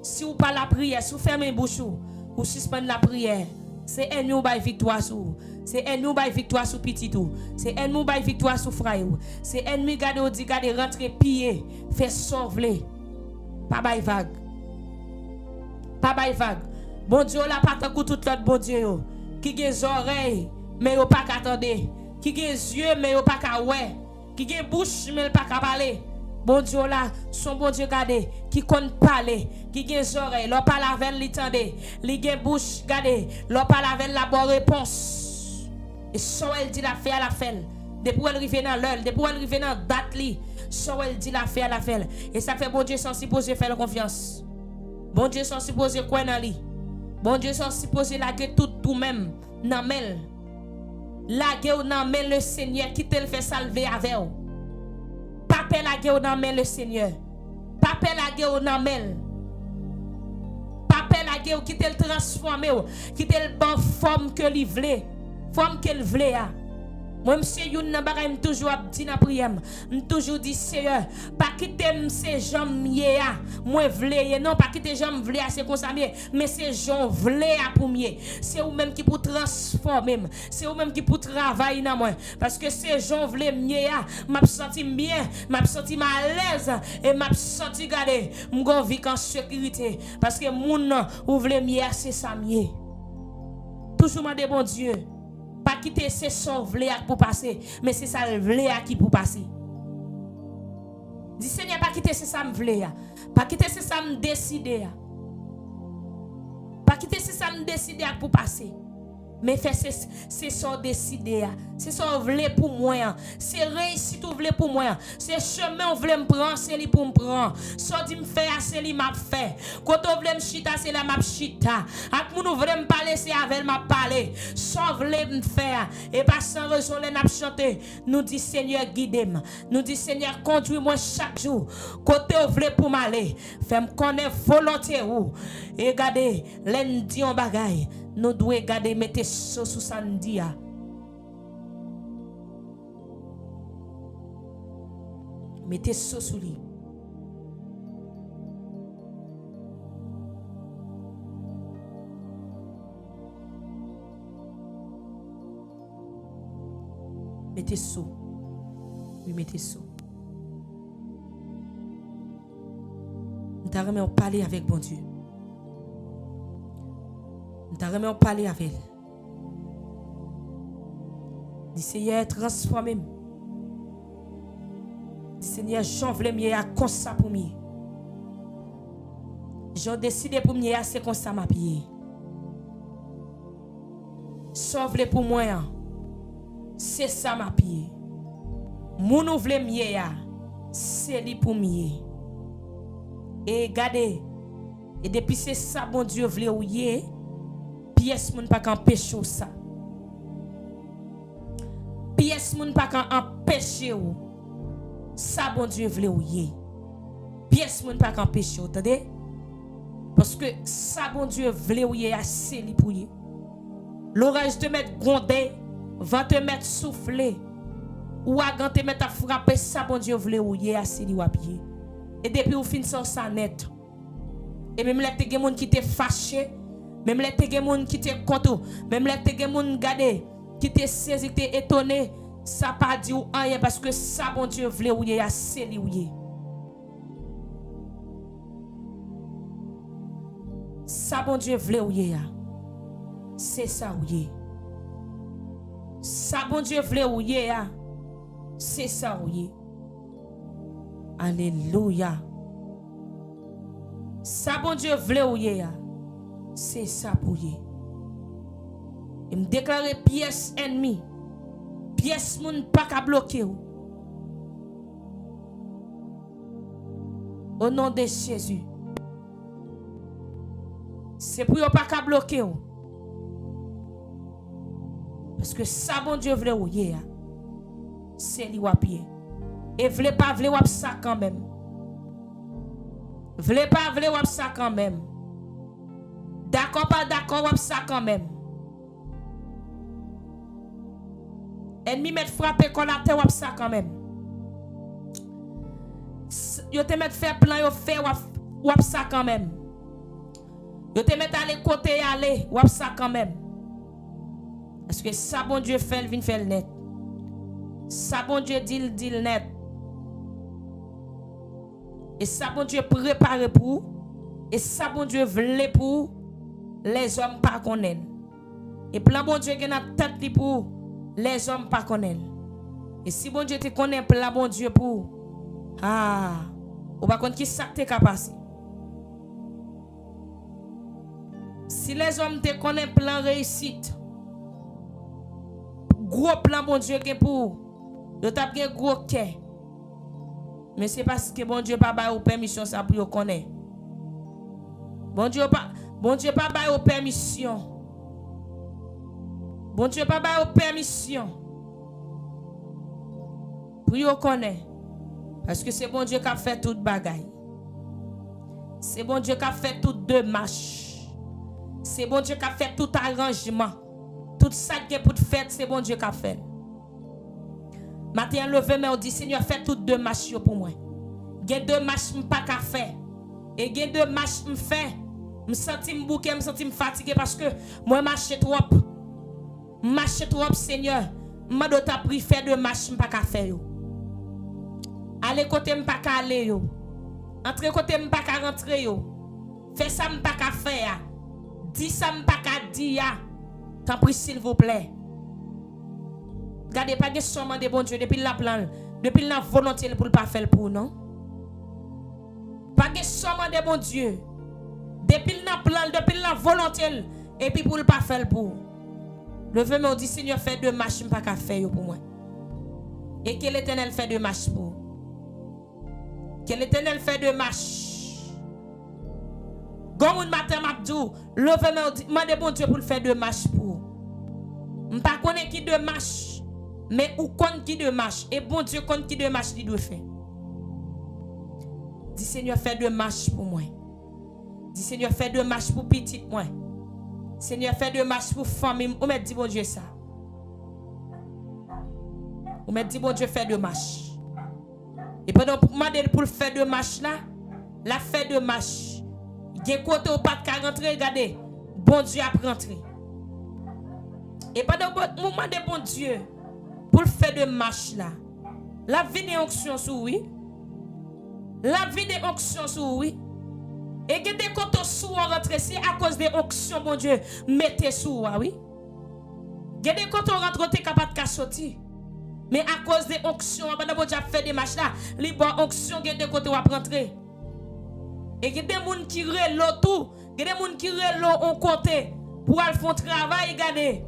Si ou pas la prière, si vous fermez bouche ou suspendre la prière, c'est un nous bail victoire sur. C'est un nous bail victoire sur petit tout. C'est un nous bail victoire sur frère. C'est ennemi garder ou dit garder rentrer pied, fait sauver. Pas bail vague. Pas bail vague. Bon Dieu la pas tant tout l'autre bon Dieu yo. Qui a des oreilles mais yo pas qu'attendre. Qui a des yeux mais yo pas qu'à ouais. Qui a bouche mais pas qu'à parler. Bon Dieu là, son bon Dieu gardé, qui compte parler, qui a des oreilles, l'on parle avec lui tende, li a bouche gardé, l'on parle avec la bonne réponse. Et so elle dit la fait à la fait. Depuis elle arrive dans l'heure, depuis elle arrive dans date li, so elle dit la fait à la fait. Et ça fait bon Dieu sans supposer faire confiance. Bon Dieu sans supposer quoi dans lui. Bon Dieu sans supposer la guerre tout même nan mel. La guerre nan mel le Seigneur qui te le fait salver avec vous. Pas la guerre dans main le Seigneur. Pas la guerre dans main. Pas la guerre qui te le transformer, qui te le bon forme que li vle, forme qu'elle vle a. Moi monsieur yon nan bagay m toujours dit na prière, m toujours dit Seigneur, pas quitter ces jambes mié a, moi vle non pas quitter jambes vle a c'est comme ça mais c'est jambes vle a pour mié. C'est ou même qui pour transformer, c'est ou même qui pour travailler dans moi parce que ces jambes vle mié a, m'a senti bien, m'a senti à l'aise et m'a senti garder m gon vie en sécurité parce que moun ou vle mié c'est ça mié. Toujours m'a de bon Dieu. Pas quitter ces sons vlé pour passer, mais c'est ça le vlé qui pour passer. Dis Seigneur, pas quitter c'est ça me vlé, pas quitter c'est ça me décider, pas quitter c'est ça me décider pour passer. Mais fait c'est ça décider, c'est ça vlé pour moi, c'est réussite ou vlé pour moi, c'est chemin ou vlé me prendre, c'est lui pour me prendre. Ça dit me faire, c'est lui m'a fait. Quand on vlé me chita, c'est la m'a chita. Ak moun ou vlé me parler, c'est avec m'a parler. Ça vlé me faire et pas sans raison les n'a chanter. Nous dit Seigneur guide-moi, nous dit Seigneur conduis-moi chaque jour. Côté ou vlé pour m'aller, fais-moi connaître volonté ou. Et regardez, lundi en bagaille. Nous devons garder mettre ça sous sandia. Mettez ça sous lui. Mettez ça. Oui, mettez ça. t'a remis parler avec bon Dieu. T'a remis parler avec elle. Dis Seigneur, transforme-moi. Dis Seigneur, j'en veux mieux à comme ça pour mieux. J'ai décidé pour mieux c'est comme ça m'a pied. Sauve-le pour moi. C'est ça m'a pied. Mon ouvre mieux c'est lui pour mieux. Et regardez, et depuis c'est ça bon Dieu voulait ouiller, pièce moun pas empêcher ça. Pièce moun pas empêcher ou. Ça bon Dieu voulait ouiller. Pièce moun pas empêcher, entendez? Parce que ça bon Dieu voulait ouiller assez li pour y. L'orage te mettre gronder, vent te mettre souffler. Ou à te mettre à frapper, ça bon Dieu voulait ouiller assez li ou à pied. Et depuis ou fin ça net. Et même les te gen moun qui te fâché, même les te gen moun qui te content, même les te gen moun gade, qui te saisi, qui te étonné, ça pas dit ou rien parce que ça bon Dieu voulait ouiller assez li ouiller. Ça bon Dieu voulait ouiller. C'est ça ouiller. Ça bon Dieu voulait ouiller. C'est ça ouiller. Alléluia. Ça bon Dieu voulait ouiller. C'est ça pour y. Et me déclarer pièce ennemi. Pièce moun pas qu'à bloquer. Au nom de Jésus. C'est pour pas qu'à bloquer. Parce que ça bon Dieu voulait ouiller. C'est lui à pied. Et voulez pas voulez wap ça quand même. Voulez pas voulez wap ça quand même. D'accord pas d'accord wap ça quand même. Ennemi met frapper qu'on la terre wap ça quand même. Yo te met faire plan yo fait wap ça quand même. Yo te met aller côté aller wap ça quand même. Parce que ça bon Dieu fait vinn fait net. Ça bon Dieu dit net. Et ça bon Dieu prépare pour. Et ça bon Dieu vle pour les hommes pas connaître. Et plan bon Dieu qui n'a tête pour les hommes pas connaître. Et si bon Dieu te connaît plan bon Dieu pour ou pas connaître qui ça te capacité. Si les hommes te connaissent plan réussite. Gros plan bon Dieu qui pour yo t'a gen gros cœur. Mais c'est parce que bon Dieu pas ba ou permission ça pour yo connaître. Bon Dieu pas ba ou permission. Bon Dieu pas ba ou permission. Pour yo connaître. Parce que c'est bon Dieu qui a fait toute bagaille. C'est bon Dieu qui a fait toute démarche. C'est bon Dieu qui a fait tout arrangement. Tout ça qui est pour faire, c'est bon Dieu qui a fait. Matin, levé, mais on dit, Seigneur, fais toutes deux marches pour moi. Il y a deux marches, je ne peux pas faire. Et il y a deux marches, je fais. Je sens bouquet, je sens fatigué parce que moi, je marche trop. Je marche trop, Seigneur. Je dois pris faire deux marches, je ne peux pas faire. Aller côté, je ne peux pas aller. Entrer côté, je ne peux pas rentrer. Fais ça, je ne peux pas faire. Dis ça, je ne peux pas dire. T'en prie, s'il vous plaît. Regardez pas de somme de bon Dieu depuis la plan, depuis la volonté pour ne pas faire pour non. Pas de somme de bon Dieu depuis la plan, depuis la volonté et puis pour ne pas faire pour. Levez moi dit Seigneur fait deux marches pas qu'à faire pour moi. Et que l'Éternel fait deux marches pour. Que l'Éternel fait deux marches. Gomoun matin m'abdou, levez moi dit demande bon Dieu pour faire deux marches pour. M'pas connaît qui deux marches. Mais ou compte qui de marche et bon Dieu compte qui de marche il doit faire. Dis Seigneur fais deux marches pour moi. Dis Seigneur fais deux marches pour petite moi. Seigneur fais deux marches pour famille. Ou met dit bon Dieu ça. Ou met dit bon Dieu fais deux marches. Et pendant pour demander pour faire deux marches là, la fait deux marches. Gen côté ou pas de rentrer regardez. Bon Dieu a rentré. Et pendant moment de bon Dieu pour faire de marche là. La vie de onction sous oui. La vie de onction sous oui. Et que des côtés sous rentrent, c'est à cause des auctions, bon Dieu, mettez sous, oui. Il y a des côtés rentrent, t'es capable de sortir. Mais à cause des auctions, pendant que tu as fait des matchs là, les bonnes auctions, il y a des côtés où rentrer. Et il y a des gens qui relèvent tout, il y a des gens qui relèvent au côté pour aller faire un travail, regardez.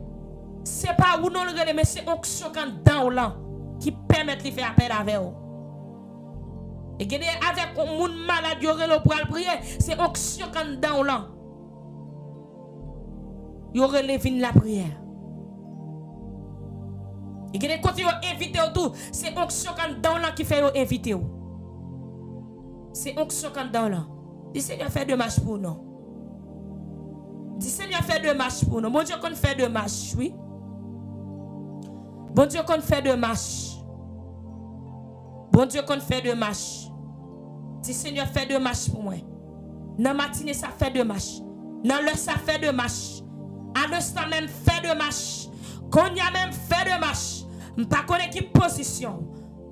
C'est pas où non le mais c'est auction quand dans là qui permettent de faire appel avec eux. Et avec un monde malade qui aurait le pour prier, c'est auction quand dans là. Il aurait levé la prière. Et que quand ils ont invité tout, c'est onction quand dans là qui fait inviter. C'est onction quand dans là. Dis Seigneur fait deux marches pour nous. Dis Seigneur fait deux marches pour nous. Bon Dieu qu'on fait deux marches, oui. Bon Dieu qu'on fait deux marches. Bon Dieu qu'on fait deux marches. Dis Seigneur fait deux marches pour moi. Dans la matinée ça fait deux marches. Dans l'heure ça fait deux marches. À l'instant même fait deux marches. Qu'on y a même fait deux marches. Je ne sais pas quelle position.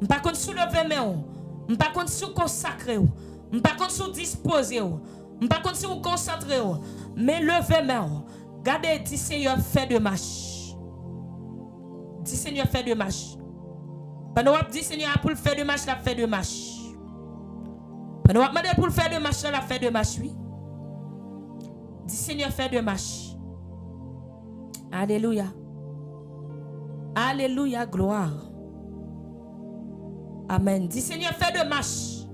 Je ne sais pas soulever mes mains. Je ne sais pas sous consacrer. Je ne sais pas sous disposer. Je ne sais pas sous concentrer. Mais levez mes mains. Regardez, dis Seigneur, fait de marche. Dis Seigneur, fait de marche. Pendant que dis Seigneur, pour le faire de marche, la fait de marche. Pendant que pour le faire de marche, la fait de marche, oui. Dis Seigneur, fait de marche. Alléluia. Alléluia, gloire. Amen. Dis Seigneur, fais de marche.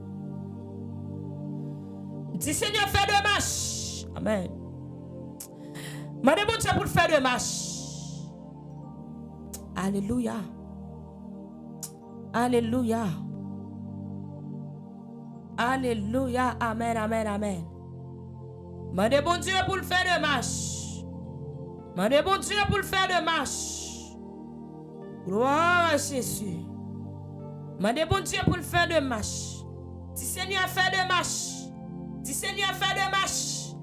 Dis Seigneur, fais de marche. Amen. Madame, bon Dieu pour faire de marche. Alléluia. Alléluia. Alléluia. Amen, amen, amen. Madame, bon Dieu pour le faire de marche. Madame, bon Dieu pour le faire de marche. Gloire à Jésus. Mandez bon Dieu pour le faire de marche. Dis Seigneur, fais de marche. Dis Seigneur, fais de marche.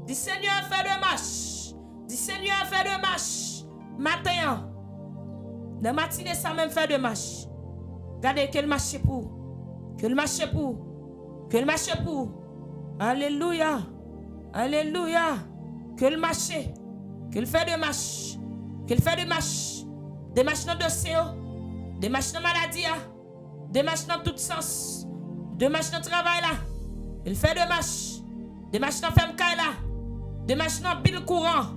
Dis Seigneur, fais de marche. Dis Seigneur, fais de marche. Matin, dans la matinée, ça même fait de marche. Regardez quel marche pour. Quel marche pour. Quel marche pour. Alléluia. Alléluia. Quel marche. Quel fait de marche. Quel fait de marche. Des marches dans le dossier, des marches dans la maladie, des marches dans tout sens, des marches dans le travail là. Il fait des marches dans la femme là, des marches dans le pile courant.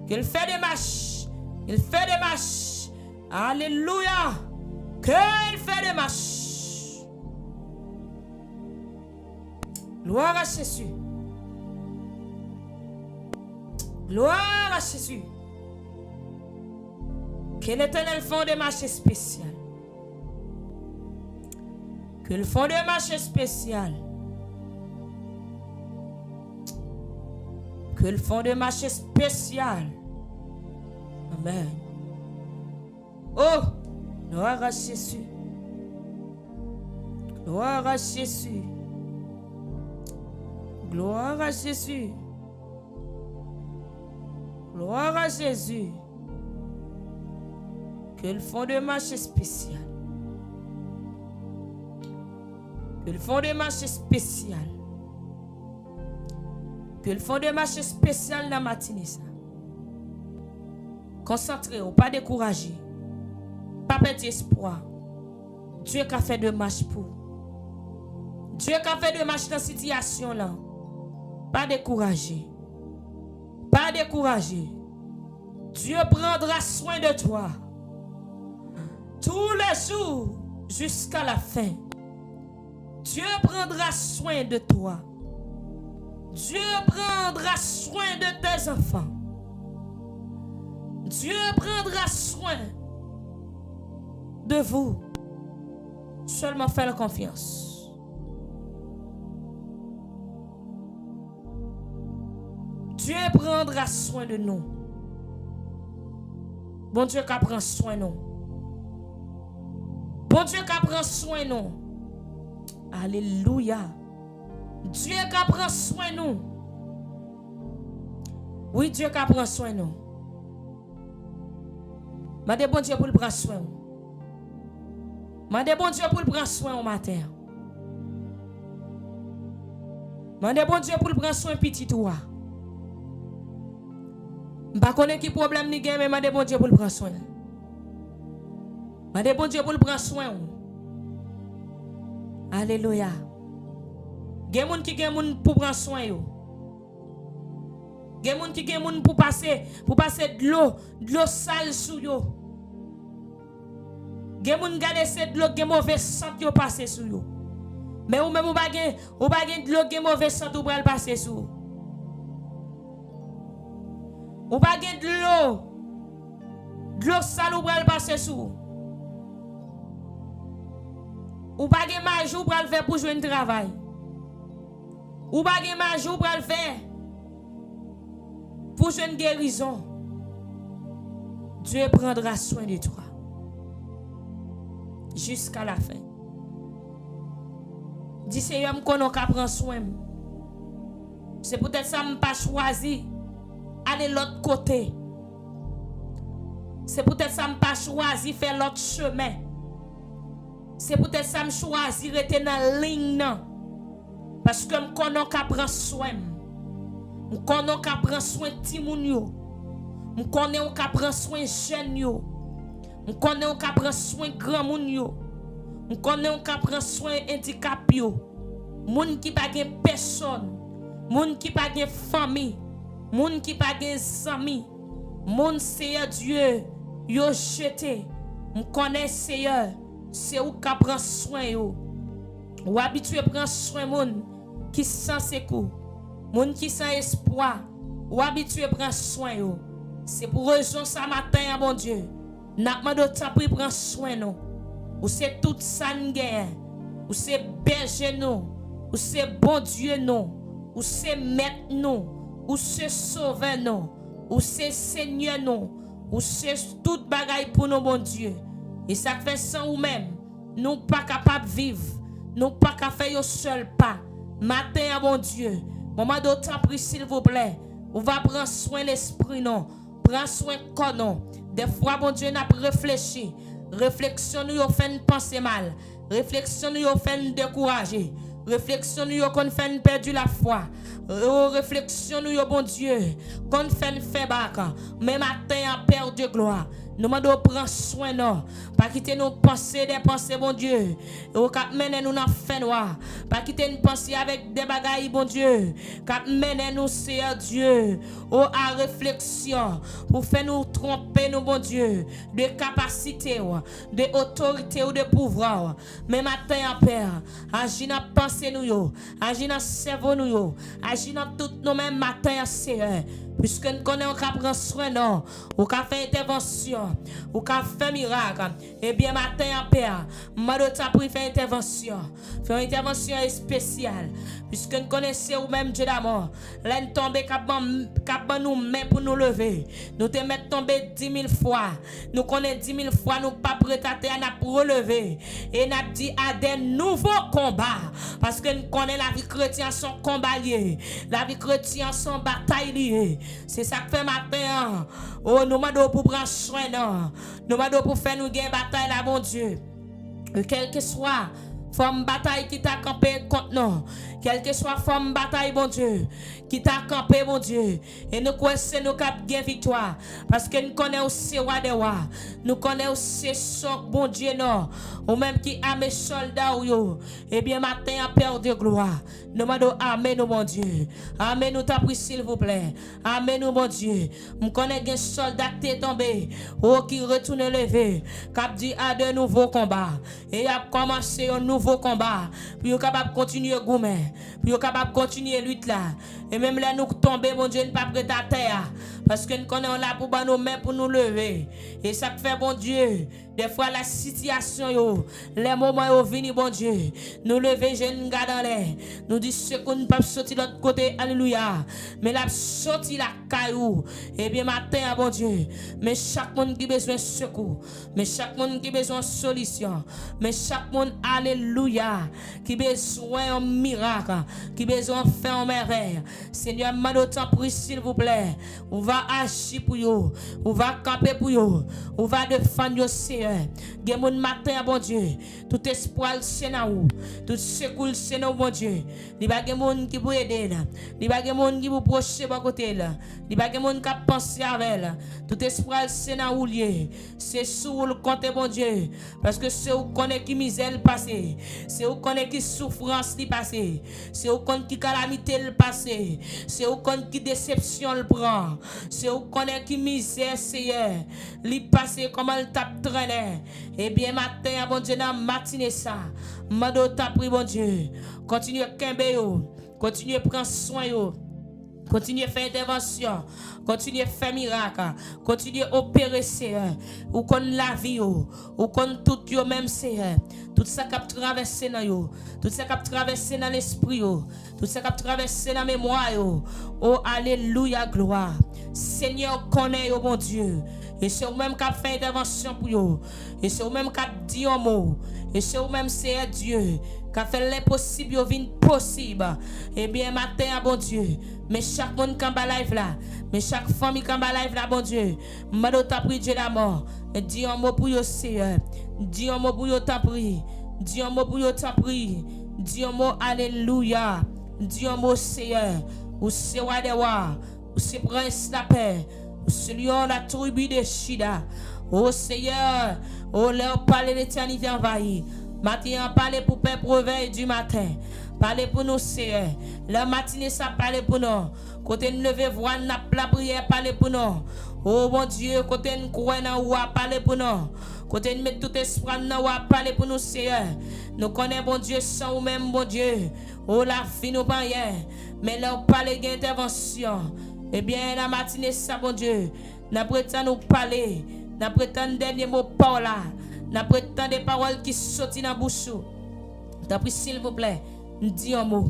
Il fait des marches, il fait des marches. Alléluia. Qu'il fait des marches. Gloire à Jésus. Gloire à Jésus. Que l'Éternel font des marches spéciales. Que le font des marches spéciales. Que le font des marches spéciales. Amen. Oh, gloire à Jésus. Gloire à Jésus. Gloire à Jésus. Gloire à Jésus. Que le font de marche spécial. Que le font de marche spécial. Que le font de marche spécial dans la matinée. Concentrez-vous, pas découragé. Pas perdre espoir. Dieu qui a fait de marche pour. Dieu qui a fait de marche dans cette situation là. Pas découragé. Pas découragé. Dieu prendra soin de toi. Tous les jours jusqu'à la fin. Dieu prendra soin de toi. Dieu prendra soin de tes enfants. Dieu prendra soin de vous. Seulement faites confiance. Dieu prendra soin de nous. Bon Dieu qui prend soin de nous. Bon Dieu qui prend soin de nous. Alléluia. Dieu qui prend soin de nous. Oui, Dieu qui prend soin de nous. Mandez bon Dieu pour le prendre soin. Mandez bon Dieu pour le prendre soin au matin. Mande bon Dieu pour le prendre soin petit toi. M'pa connaît qui problème ni gen mais mande bon Dieu pour le prendre soin. Mande bon Dieu pour le prendre soin. Alléluia. Gen moun qui gen moun pour prendre soin yo. Gen moun qui gen moun pour passer de l'eau sale sou yo. Gen moun gade c'est de l'eau gen mauvais sang yo passer sou yo. Mais ou même ou pas gen de l'eau gen mauvais sang ou pral passer sou. Ou pas gen de l'eau sale ou pral passer sou. Ou pas gen majou ou pral faire pour jouer un travail. Ou pas gen majou ou pral faire pour jouer une guérison. Dieu prendra soin de toi jusqu'à la fin. Dis Seigneur, m'konnen ka prend soin. C'est peut-être ça me pas choisi aller l'autre côté. C'est peut-être ça me pas choisi faire l'autre chemin. C'est peut-être ça me choisi rester dans la ligne non. Parce que m'konnen ka prend soin. M'konnen ka prend soin ti moun yo. M'konnen ka prend soin jeune yo. M'konnen ka prend soin grand moun yo. M'konnen ka prend soin handicap yo. Moun qui pa gen personne. Moun qui pa gen famille. Moun qui pa gen zami. Moun Seigneur Dieu yo jeté. M'konnen Seigneur, c'est ou ka prend soin yo. Ou habitué prend soin moun qui sans secours. Moun qui sans espoir. Ou habitué prend soin yo. C'est pour raison ça matin, bon Dieu. N'a pas de temps pour prendre soin nous. Ou c'est tout ça n'gain. Ou c'est berger nous. Ou c'est bon Dieu nous. Ou c'est maître nous. Ou c'est sauveur nous. Ou c'est Seigneur nous. Ou c'est tout bagaille pour nous, bon Dieu. Et ça fait sans ou même. Nous pas capable de vivre. Nous pas capable de faire un seul pas. Matin, bon Dieu. Moment de temps pris, s'il vous plaît. On va prendre soin de l'esprit non. Prends soin de corps non. Des fois, bon Dieu, n'a pas réfléchi. Réflexion nous fait penser mal. Réflexion nous fait décourager. Réflexion nous fait perdre la foi. Réflexion nous, bon Dieu, qu'on fait faire bac. Mais matin, en perte de gloire. Nous devons prendre soin non. Pas quitter nos pensées, des pensées, bon Dieu. Ou cap mener nous dans fin noir. Pas quitter une pensée avec des bagailles, bon Dieu. Cap mener nous, Seigneur Dieu. Ou à réflexion. Pour faire nous tromper, nous, bon Dieu. De capacité, de autorité ou de pouvoir. Mais matin en père. Agis dans pensée nous, agis dans cerveau nous, agis dans tout nous mêmes matin, Seigneur. Puisque nous connaissons qu'à prendre soin, non, ou qu'à faire intervention, ou qu'à faire miracle, eh bien, matin en père, je t'ai pris faire intervention spéciale. Puisque nous connaissons ou même Dieu d'amour, l'un tombé qu'à nous main pour nous lever. Nous te mettons tomber 10 000 fois. Nous connaissons 10 000 fois, nous pas prêts à nous relever. Et nous dit à des nouveaux combats. Parce que nous connaissons la vie chrétienne son combat lié. La vie chrétienne son bataille liée. C'est ça que fait matin. Oh, nous demandons pour prendre soin. Nous demandons pour faire nous gagner bataille là, bon Dieu. Quel que soit forme bataille qui t'a campé contre nous. Quelle que soit forme bataille, bon Dieu, qui t'a campé, bon Dieu. Et nous connaissons nos cap gain victoire. Parce que nous connaissons aussi roi des rois. Nous connaissons aussi son bon Dieu, non. Ou même qui a mes soldats, ou eh bien, matin, en père de gloire. Nous demandons amen, nous, bon Dieu. Amen, nous t'as pris, s'il vous plaît. Amen, nous, bon Dieu. Nous connaissons des soldats qui sont tombés. Ou qui retournent lever. Cap dit à de nouveaux combats. Et a commencé un nouveau combat. Puis vous capable de continuer goumer. Puis vous capable de continuer lutte là. Et même là nous tomber, bon Dieu, nous pas prêt à terre. Parce que nous connaissons là pour nos mains pour nous lever. Et ça fait, bon Dieu, des fois la situation, les moments où vini, bon Dieu, nous lever, jeunes gars dans l'air. Nous disons que nous ne pouvons pas sortir de l'autre côté, alléluia. Mais là, sortir la caillou. Et bien, matin, bon Dieu, mais chaque monde qui a besoin de secours, mais chaque monde qui a besoin de solution, mais chaque monde, alléluia, qui a besoin de miracle, qui a besoin de faire un merveille. Seigneur, m'en autant prie, s'il vous plaît. On va va agir pour eux, on va camper pour eux, on va défendre eux, Seigneur. Gen moun matin, bon Dieu, tout espoir c'est dans vous, tout secours c'est dans bon Dieu. Li ba gen moun qui pour aider là, li ba gen moun qui pour procher bon côté là, li ba gen moun qui penser avec là. Tout espoir c'est dans vous lié, c'est sous le compte bon Dieu, parce que c'est où connaît qui misère passé, c'est où connaît qui souffrance li passé, c'est où connaît qui calamité le passé, c'est où connaît qui déception le prend, c'est où connaît qui misère Seigneur, li passé comment le tape traîner. Eh bien matin bon Dieu dans matinée ça, mando t'a pris bon Dieu, continue kembe yo, continue prendre soin yo. Continuez à faire intervention, continuez à faire miracle, continuez à opérer, Seigneur. Ou qu'on la vie, ou qu'on tout yo même, Seigneur. Tout ça qui a traversé dans yo, tout ça qui a traversé dans l'esprit, tout ça qui a traversé dans la mémoire. Oh, alléluia, gloire. Seigneur, connaît, oh mon Dieu. Et c'est vous-même qui a fait intervention pour vous. Et c'est vous-même qui a dit un mot. Et c'est vous-même, c'est Dieu, qui a fait l'impossible, au vin possible. Eh bien, matin, bon Dieu. Mais chaque monde qui est live là, mais chaque famille qui est live là, bon Dieu. Mado t'a pris Dieu la mort. Dis un mot pour vous, Seigneur. Dis un mot pour vous, t'a pris. Dis un mot pour vous, t'a pris. Dis un mot, alléluia. Dis un mot, Seigneur. Ou c'est roi des rois. Ou c'est prince la paix. Ou c'est lion la tribu de Shida. Oh Seigneur, oh leur parler l'éternité envahie. Matin parler pour peuple réveil du matin. Parlez pour nous Seigneur. La matinée ça parle pour nous. Côté nous lever voir la prière parlez pour nous. Oh mon Dieu, côté nous croire dans ou parler pour nous. Côté nous mettre tout espoir dans ou parler pour nous Seigneur. Nous connaissons bon Dieu sans ou même bon Dieu. Oh la vie nous pas rien. Mais leur parler d'intervention. Eh bien la matinée ça bon Dieu. Nous prétendons nous parler. Nous prétendons dernier mot par là. Nous prétendons des paroles qui sortent dans la bouche. D'après s'il vous plaît. Dis un mot,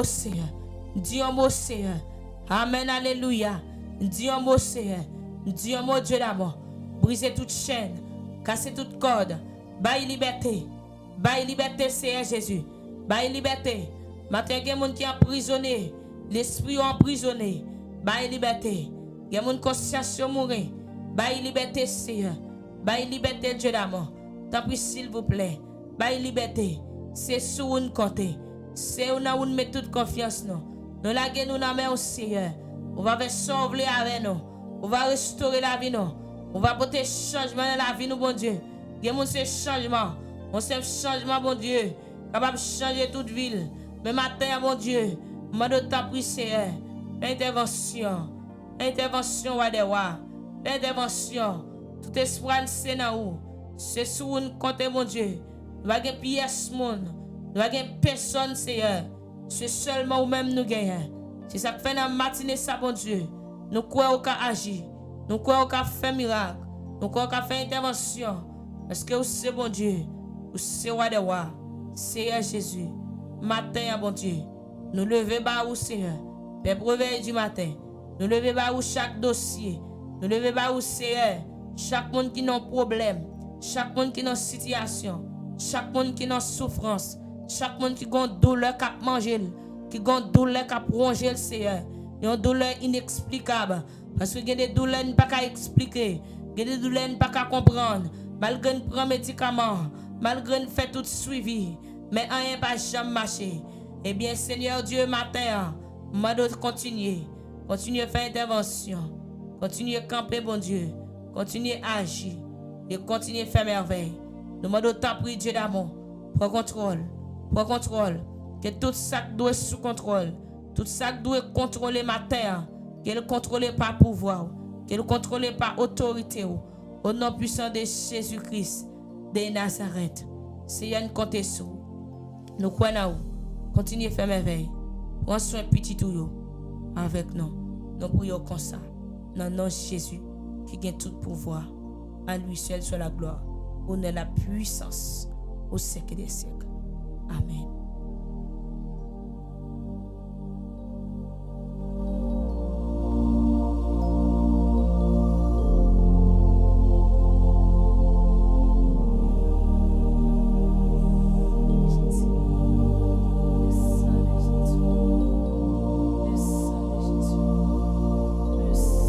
Seigneur. Dis un mot, Seigneur. Amen, alléluia. Dis un mot, Seigneur. Dis un mot, Dieu d'amour. Brisez toute chaîne, cassez toute corde. Baille liberté, Seigneur Jésus. Baille liberté. Maintenant, il y a des gens qui sont emprisonnés, l'esprit est emprisonné. Baille liberté. Il y a des gens qui conscience mourir. Baille liberté, Seigneur. Baille liberté, Dieu d'amour. T'en prie, s'il vous plaît. Baille liberté. C'est sur une côté. C'est où nous mettons toute confiance. Nous laguons nous dans la main au Seigneur. On va faire sauver avec nous. On va restaurer la vie. On va porter changement dans la vie, nous, bon Dieu. Il y a ce changement. On sait changement, bon Dieu. Capable de changer toute ville. Mais matin, bon Dieu, je t'en prie, Seigneur. Intervention. Intervention, roi des rois. Intervention. Tout espoir, c'est dans où. C'est sur une côté, mon Dieu. Nous n'avons pas de pièce, nous n'avons pas de personne, Seigneur. C'est seulement nous-mêmes nous gagnons. C'est ça que fait dans la matinée, ça, bon Dieu. Nous croyons qu'on agir. Nous croyons qu'on fait miracle. Nous croyons qu'on fait intervention. Parce que c'est bon Dieu. C'est roi des rois. Seigneur Jésus. Matin, bon Dieu. Nous levons bas au Seigneur. Père réveil du matin. Nous levons bas chaque dossier. Nous levons bas Seigneur. Chaque monde qui a un problème. Chaque monde qui a une situation. Chaque monde qui a une souffrance, chaque monde qui a une douleur qui a mangé, qui a une douleur qui a rongé le Seigneur, il y a une douleur inexplicable. Parce que il y a des douleurs qui ne peuvent pas expliquer, il y a des douleurs qui ne peuvent pas comprendre, malgré qu'on prend médicaments, malgré qu'on fait tout suivi, mais rien pas jamais marché. Eh bien, Seigneur Dieu, matin, je continuer à faire intervention, continuer à camper, bon Dieu, continuer à agir et continuer à faire merveille. Nous demandons ta prière, Dieu d'amour. Prends contrôle. Que tout ça doit être sous contrôle. Tout ça doit contrôler ma terre. Qu'elle ne contrôle pas pouvoir. Qu'elle ne contrôle pas autorité. Au nom puissant de Jésus-Christ de Nazareth. Seigneur, nous comptons sur vous. Nous croyons vous. Continuez à faire merveille. Prends soin petit tout avec nous. Nous prions comme ça. Dans le nom de Jésus qui gagne tout pouvoir. À lui seul soit la gloire. On a la puissance au siècle des siècles. Amen. Le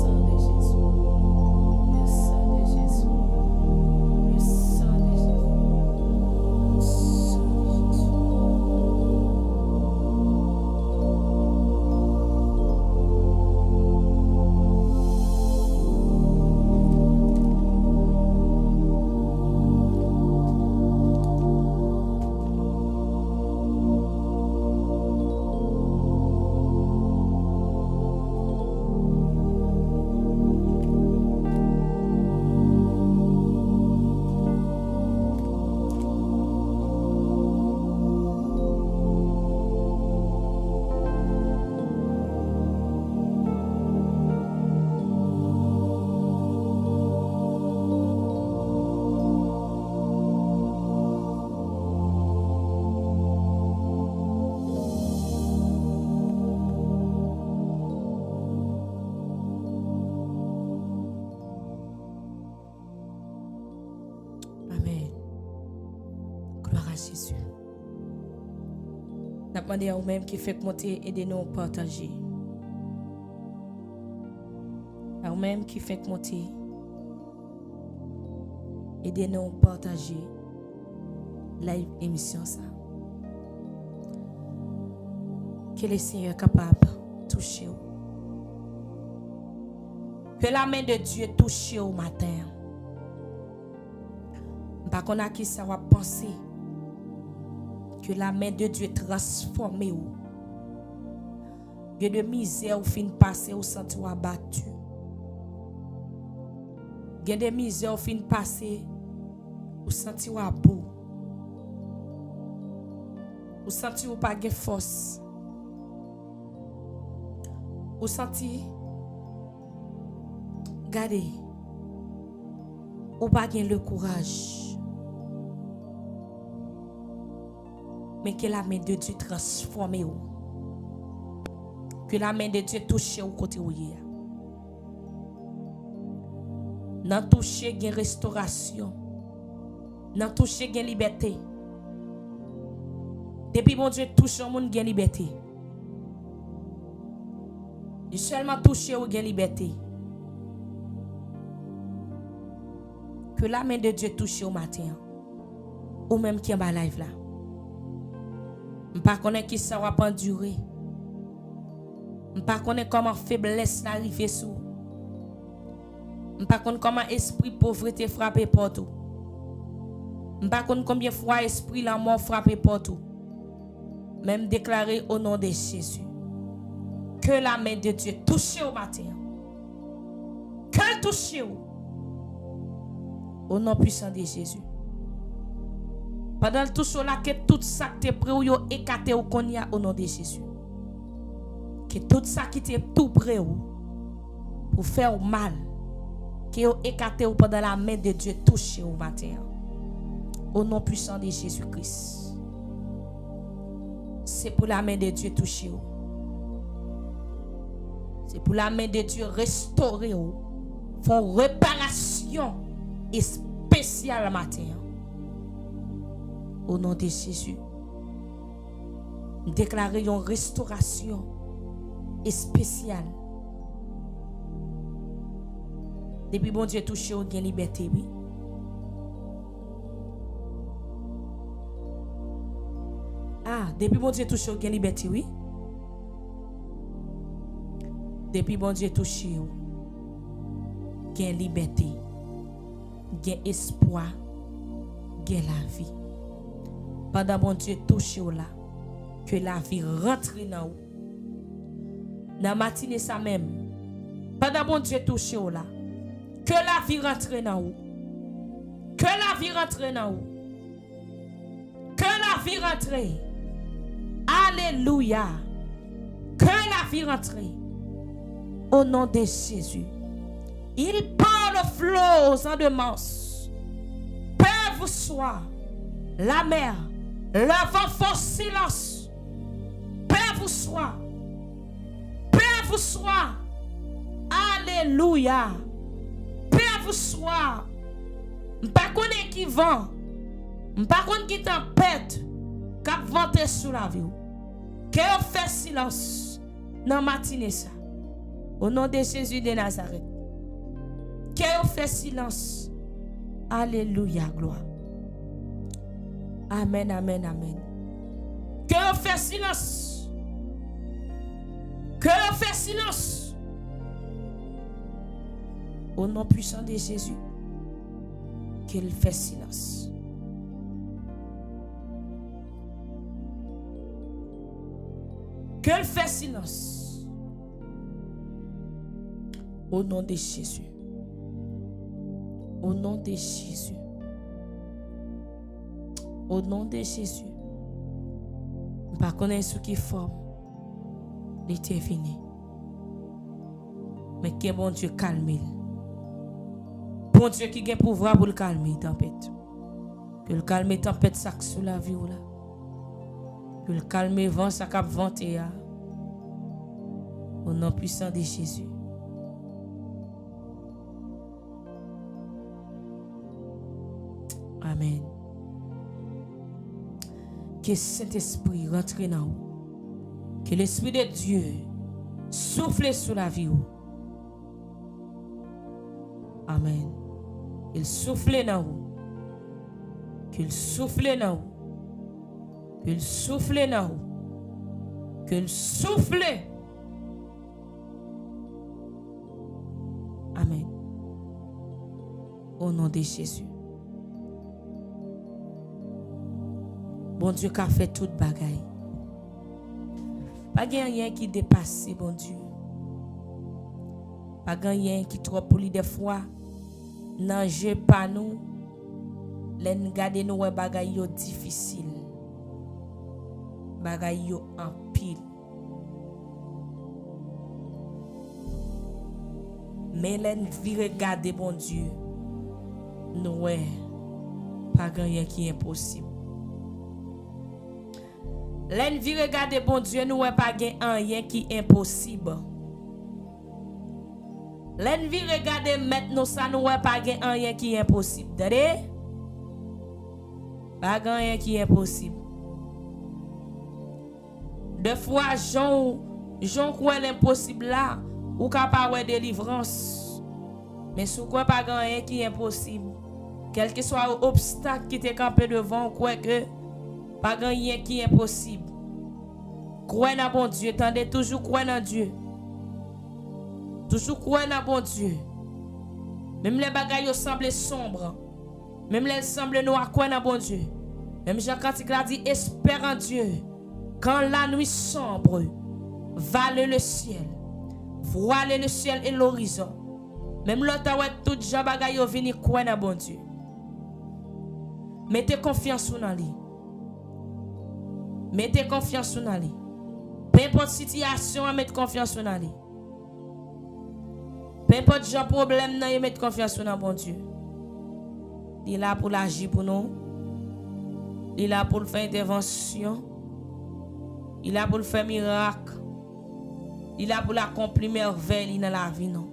Jésus. N'a demandé à vous-même qui fait monter, aidez-nous à partager. À vous-même qui fait monter, aidez-nous à partager live émission ça. Que le Seigneur est capable de toucher. Que la main de Dieu touche au matin. Par contre, à qui ça va penser que la main de Dieu transforme ou. Que de misère ou fin passer ou senti ou abattu. Que de misère ou fin passer ou senti ou abou. Ou senti ou pas de force. Ou senti regardez ou pas le courage. Mais que la main de Dieu transforme ou. Que la main de Dieu touche au côté où il y a. Nan toucher gain restauration. Nan toucher gain liberté. Depuis mon Dieu touche au monde gain liberté. Il seulement toucher ou gain liberté. Que la main de Dieu touche au matin. Ou même qui est en live là. Je ne sais pas qui ça va pas durer. Je ne sais pas comment faiblesse arrive sous. Je ne sais pas comment esprit pauvreté frappe partout. Je ne sais pas combien de fois esprit la mort frappe partout. Même déclaré au nom de Jésus. Que la main de Dieu touche au matin. Qu'elle touche au nom puissant de Jésus. Pendant tout cela, que tout ça qui est prêt ou écarté au konya au nom de Jésus. Que tout ça qui est tout prêt ou pour faire mal, que vous écarté ou pendant la main de Dieu touché au matin. Au nom puissant de Jésus-Christ. C'est pour la main de Dieu touché ou. C'est pour la main de Dieu restaurer ou. Font réparation spéciale matin. Au nom de Jésus. Déclarer une restauration spéciale. Depuis bon Dieu touché au gain liberté, oui. Ah, depuis bon Dieu touché au gain liberté, oui. Depuis bon Dieu touché au gain liberté, gain espoir, gain la vie. Pendant bon Dieu touché au là, que la vie rentre dans vous. Dans matinée ça même. Pendant bon Dieu touché au là, que la vie rentre dans vous. Que la vie rentre dans vous. Que la vie rentre. Alléluia. Que la vie rentre. Au nom de Jésus. Il parle flots en demence. Peu vous soit la mer, le vent fort silence. Peu vous soit. Peu vous soit. Alléluia. Peu vous soit. M'pas connait qui vent. M'pas connait qui tempête. Cap venter sous la vie. Que vous fait silence dans matinée ça. Au nom de Jésus de Nazareth. Que vous fait silence. Alléluia, gloire. Amen, amen, amen. Que vous fait silence. Que vous fait silence. Au nom puissant de Jésus. Qu'il fait silence. Qu'il fait silence. Au nom de Jésus. Au nom de Jésus. Au nom de Jésus. Par contre, ce qui forme, il était fini. Mais que bon Dieu calme. Bon Dieu qui a pouvoir pour le calmer, tempête. Que le calme tempête ça sous la vie ou là. Que le calme vent ça cap vanter. Au nom puissant de Jésus. Amen. Que Saint-Esprit rentre dans vous. Que l'Esprit de Dieu souffle sur la vie. Amen. Il souffle dans vous. Qu'il souffle dans vous. Qu'il souffle dans vous. Qu'il souffle. Amen. Au nom de Jésus. Bon Dieu qui a fait toute bagaille. Pas rien qui dépasse, bon Dieu. Pas rien qui trop pour lui des fois. N'enjeu pas nous. L'en garder nous bagaille yo difficile. Bagaille yo en pile. Mais l'en vi regarder bon Dieu. Nous pas rien qui est impossible. L'en vi regarder bon Dieu, nous pas rien qui est impossible. L'en vi regarder maintenant ça, nous pas rien qui est impossible. Dade? Pas rien qui est impossible. Deux fois, Jean croit l'impossible là, ou capable de délivrance. Mais si vous croyez pas rien qui est impossible, quel que soit l'obstacle qui te campé devant, croyez que pas rien qui est impossible. Croyez dans bon Dieu, tendez toujours croyez dans Dieu. Toujours croyez dans bon Dieu. Même les bagailles semblent sombres. Même les semblent noirs, croyez dans bon Dieu. Même Jean Cantique a dit, espère en Dieu. Quand la nuit sombre, vale le ciel. Voile le ciel et l'horizon. Même l'autre ouais tout Jean bagaille vini croyez dans bon Dieu. Mettez confiance en lui. Mettez confiance en lui. Peu importe situation, mettez confiance en lui. Peu importe genre problème, mettez confiance en bon Dieu. Il est là pour l'agir pour nous. Il est là pour faire intervention. Il est là pour faire miracle. Il est là pour l'accomplir merveille dans la vie. Non?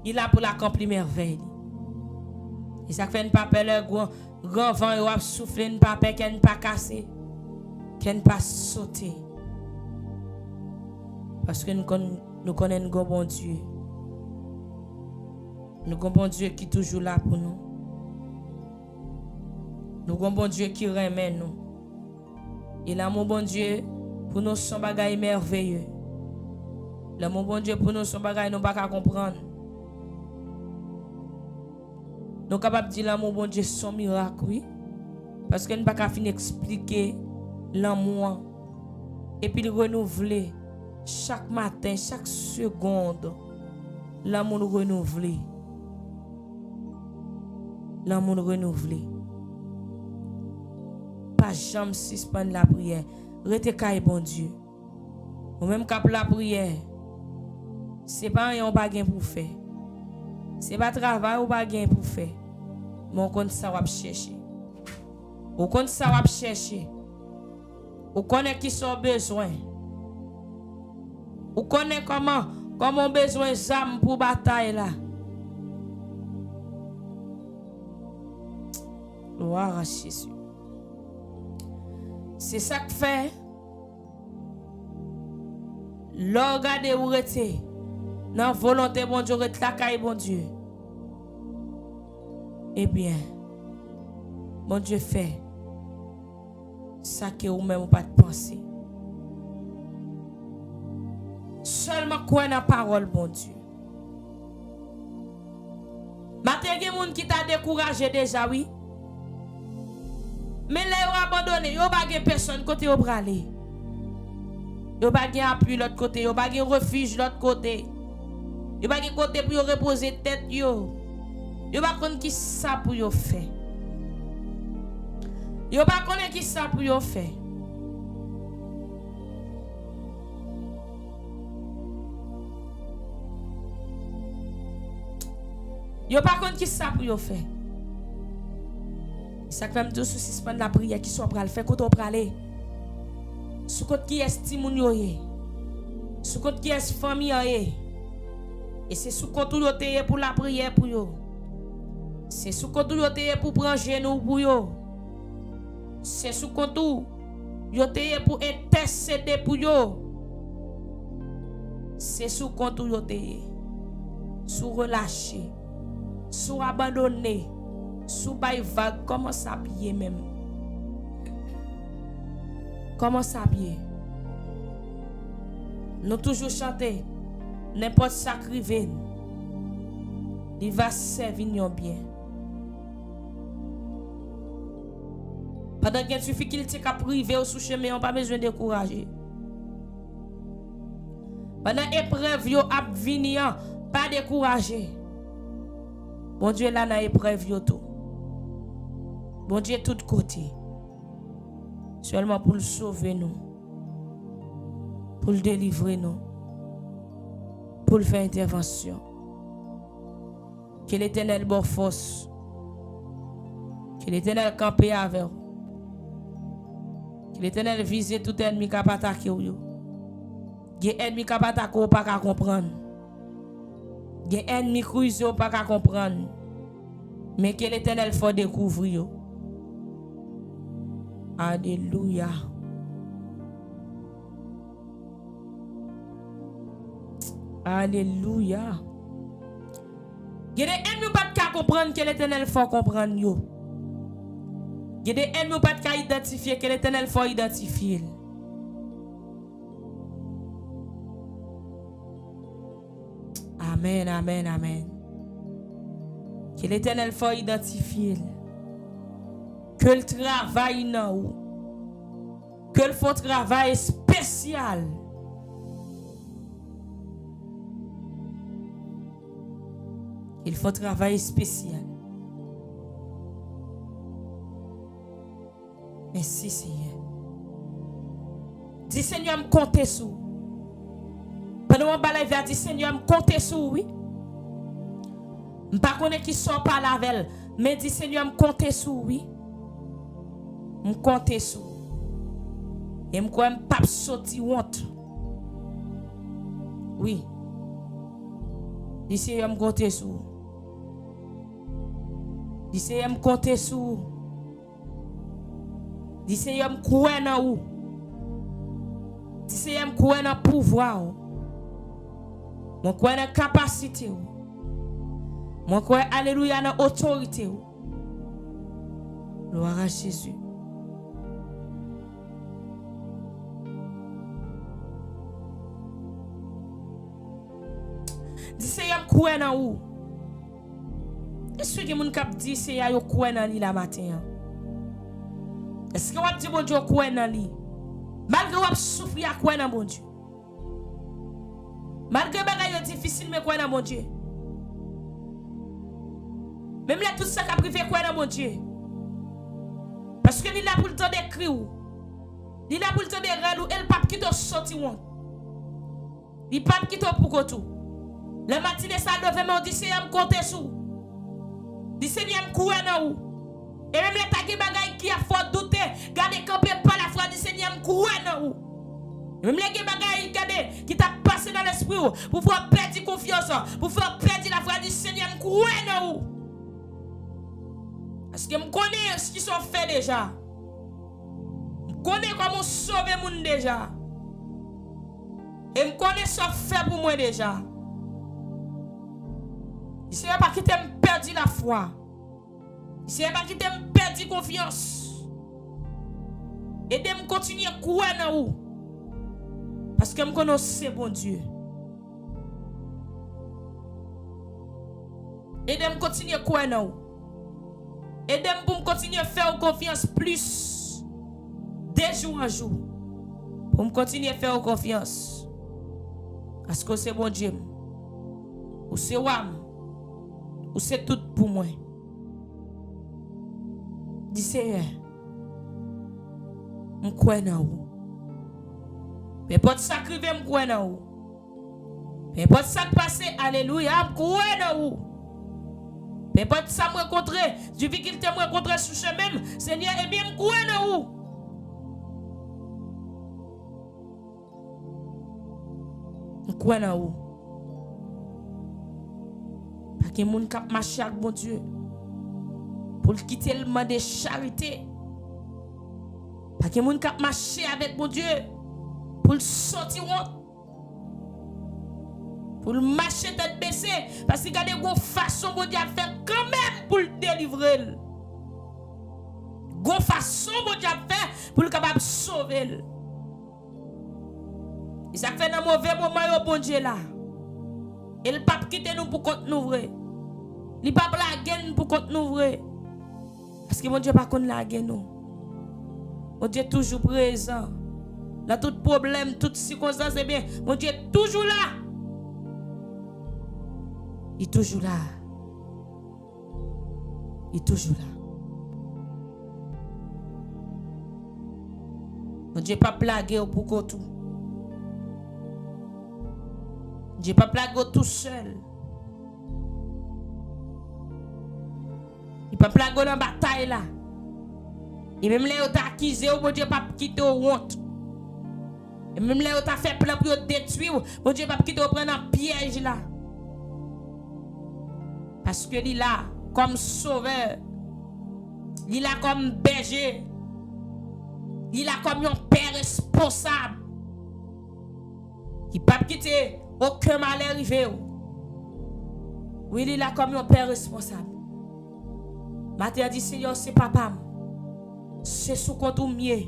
Il est là pour l'accomplir merveille. Et ça fait une pape le grand vent il va souffler une pape qui n'est pas cassé, qui n'est pas sauté. Parce que nous connaissons un bon Dieu. Nous avons un bon Dieu qui est toujours là pour nous. Nous avons un bon Dieu qui remet nous. Il a mon bon Dieu pour nous son bagage merveilleux. Il a mon bon Dieu pour nous son bagage nous pas qu'à comprendre. Nous sommes capables de dire là mon bon Dieu son miracle, oui. Parce que nous ne pouvons pas finir d'expliquer l'amour. Et puis le renouveler chaque matin, chaque seconde. L'amour renouvelé. L'amour renouvelé. Pas jamais suspendre la prière. Rete kay bon Dieu. Ou même cap la prière. C'est pas un bagage pour faire. C'est pas travail ou bagage pour faire. Mais on compte ça va chercher. On compte ça va chercher. On connaît qui sont besoin. On connaît comment on besoin d'âme pour bataille là. Gloire à Jésus. C'est ça que fait. L'organe ou rete. Dans volonté bon Dieu, rete la caille bon Dieu. Eh bien, bon Dieu fait ça que vous même pas de penser. Seulement quoi dans la parole, bon Dieu. Matin, il y a des gens qui t'a découragé déjà, oui. Mais là, ils ont abandonné. Ils n'ont pas de personne côté au bralé. Ils n'ont pas de appui de l'autre côté. Ils n'ont pas de refuge de l'autre côté. Ils n'ont pas de côté pour reposer tête. Ils n'ont pas de qui ça pour faire. Ils n'ont pas de qui ça pour faire. Ils n'ont pas de qui ça pour faire. Ça fait me dire sous suspendre la prière qui soit pour le faire quand on aller. Sous côté qui estime yo yé. Sous côté qui est famille yé. Et c'est sous côté yo pour la prière pour yo. C'est sous compte yo te pour prendre genou pour yo. C'est sous compte yo te pour intercéder pour yo. C'est sous compte yo te sous relâché, sous abandonné, sous bay vague, comment s'habiller même. Comment s'habiller. Nous toujours chanter n'importe ça crivé. Il va servir bien. Pendant qu'il suffit qu'il te privé au sous chemin, on pas besoin de décourager. Pendant épreuve yo ap venir, pas décourager. Bon Dieu là dans épreuve yo tout. Bon Dieu tout côté. Seulement pour le sauver nous. Pour le délivrer nous. Pour le faire intervention. Que l'Éternel bon force. Que l'Éternel campe avec vous. Que l'Éternel vise tout ennemi qui a attaqué vous. Gen ennemi qui a attaqué ou pas qu'à comprendre. Gen ennemi cruise ou pas qu'à comprendre. Mais que l'Éternel faut découvrir. Alléluia. Alléluia. Il y a des ennemis pas de comprendre que l'Éternel faut comprendre yo. Il y a des ennemis pas de identifier que l'Éternel faut identifier. Amen, amen, amen. Que l'Éternel faut identifier. Que le travail nan ou. Que le faut travail spécial. Il faut travailler spécial. Merci Seigneur. Dis Seigneur, me compter sur. Pendant mon balai vers dis Seigneur, me compter sur oui. Je ne sais pas qui sort par la velle, mais dis Seigneur, me compter sur oui. Me compter sur. Et me crois pas sorti honte. Oui. Dis Seigneur, me compter sur. Dis Seigneur, me compter sur. Dis Seigneur, me croire dans ou. Dis Seigneur, me croire dans pouvoir. Moi croire dans capacité. Moi croire alléluia dans autorité. Gloire à Jésus. Dis Seigneur, me croire dans ou. Est-ce que mon cap dit c'est ya yo croire dans lui la matin? Est-ce que vous dit bon Dieu croire dans lui? Malgré vous souffrir à croire dans bon Dieu. Malgré bagay difficile mais croire dans bon Dieu. Même là tout ça qu'a privé croire dans bon Dieu. Parce que il là pour le temps d'écrire. Il là pour le temps de rendre elle pas qui te sorti ou. Il pas qui te pour tout. La matinée ça devait me dire c'est me compter sous. Dis Seigneur me courir dans ou. Et même les tagi bagay qui a fort douter, gardez camper pas la foi du Seigneur me courir dans ou. Même les bagay gardez qui t'a passé dans l'esprit pour faire perdre confiance, pour faire perdre la foi du Seigneur me courir dans ou. Parce que me connais ce qui sont fait déjà. Me connais comment sauver moun déjà. Et me connais ce qui fait pour moi déjà. Il ne pas qui t'aime perdu la foi. Il ne pas qui t'aime perdu confiance. Et de me continuer à courir dans vous. Parce que je connais ce bon Dieu. Et de me continuer à courir dans vous. Et de me continuer à faire confiance plus. De jour en jour. Pour me continuer à faire confiance. Parce que c'est bon Dieu. Ou c'est Wam. Ou c'est tout pour moi. Dis Seigneur, je crois dans vous. Mais pas de sacrifier, je crois dans vous. Mais pas de sac passer, alléluia, je crois dans vous. Mais pas de ça me rencontrer, depuis qu'il t'a rencontré sur ce même, Seigneur, eh bien, je crois dans vous. Je crois dans vous. Parce que les gens qui marchent avec mon Dieu. pour quitter le monde de charité. Parce que moun k'ap marcher avec mon Dieu pour le sortir pour le marcher tête baissée parce que regardez une façon bon Dieu a fait quand même pour le délivrer. Une façon bon Dieu a fait pour le capable sauver. Et ça fait dans mauvais moment yo bon Dieu là. Et le pape quitte nous pour compte nous vrai. Il pas blaguer pour compte nous vrai. Parce que mon Dieu pas qu'on blaguer nous. Mon Dieu est toujours présent. Dans tout problème, toute circonstance, eh bien, mon Dieu est toujours là. Il est toujours là. Il est toujours là. Mon Dieu pas blaguer pour tout. Dieu pas blaguer tout seul. Il pas blaguer dans la bataille là. Et même là où t'as accusé, mon Dieu pas quitter honte. Et même là où t'as fait plan pour détruire, mon Dieu pas quitter prendre un piège là. Parce que il est là comme sauveur. Il est là comme berger. Il est là comme un père responsable. Il pas quitter aucun mal arrivé. Oui, il est là comme un père responsable. Matin dit Seigneur, c'est papa. C'est sous compte ou mieux.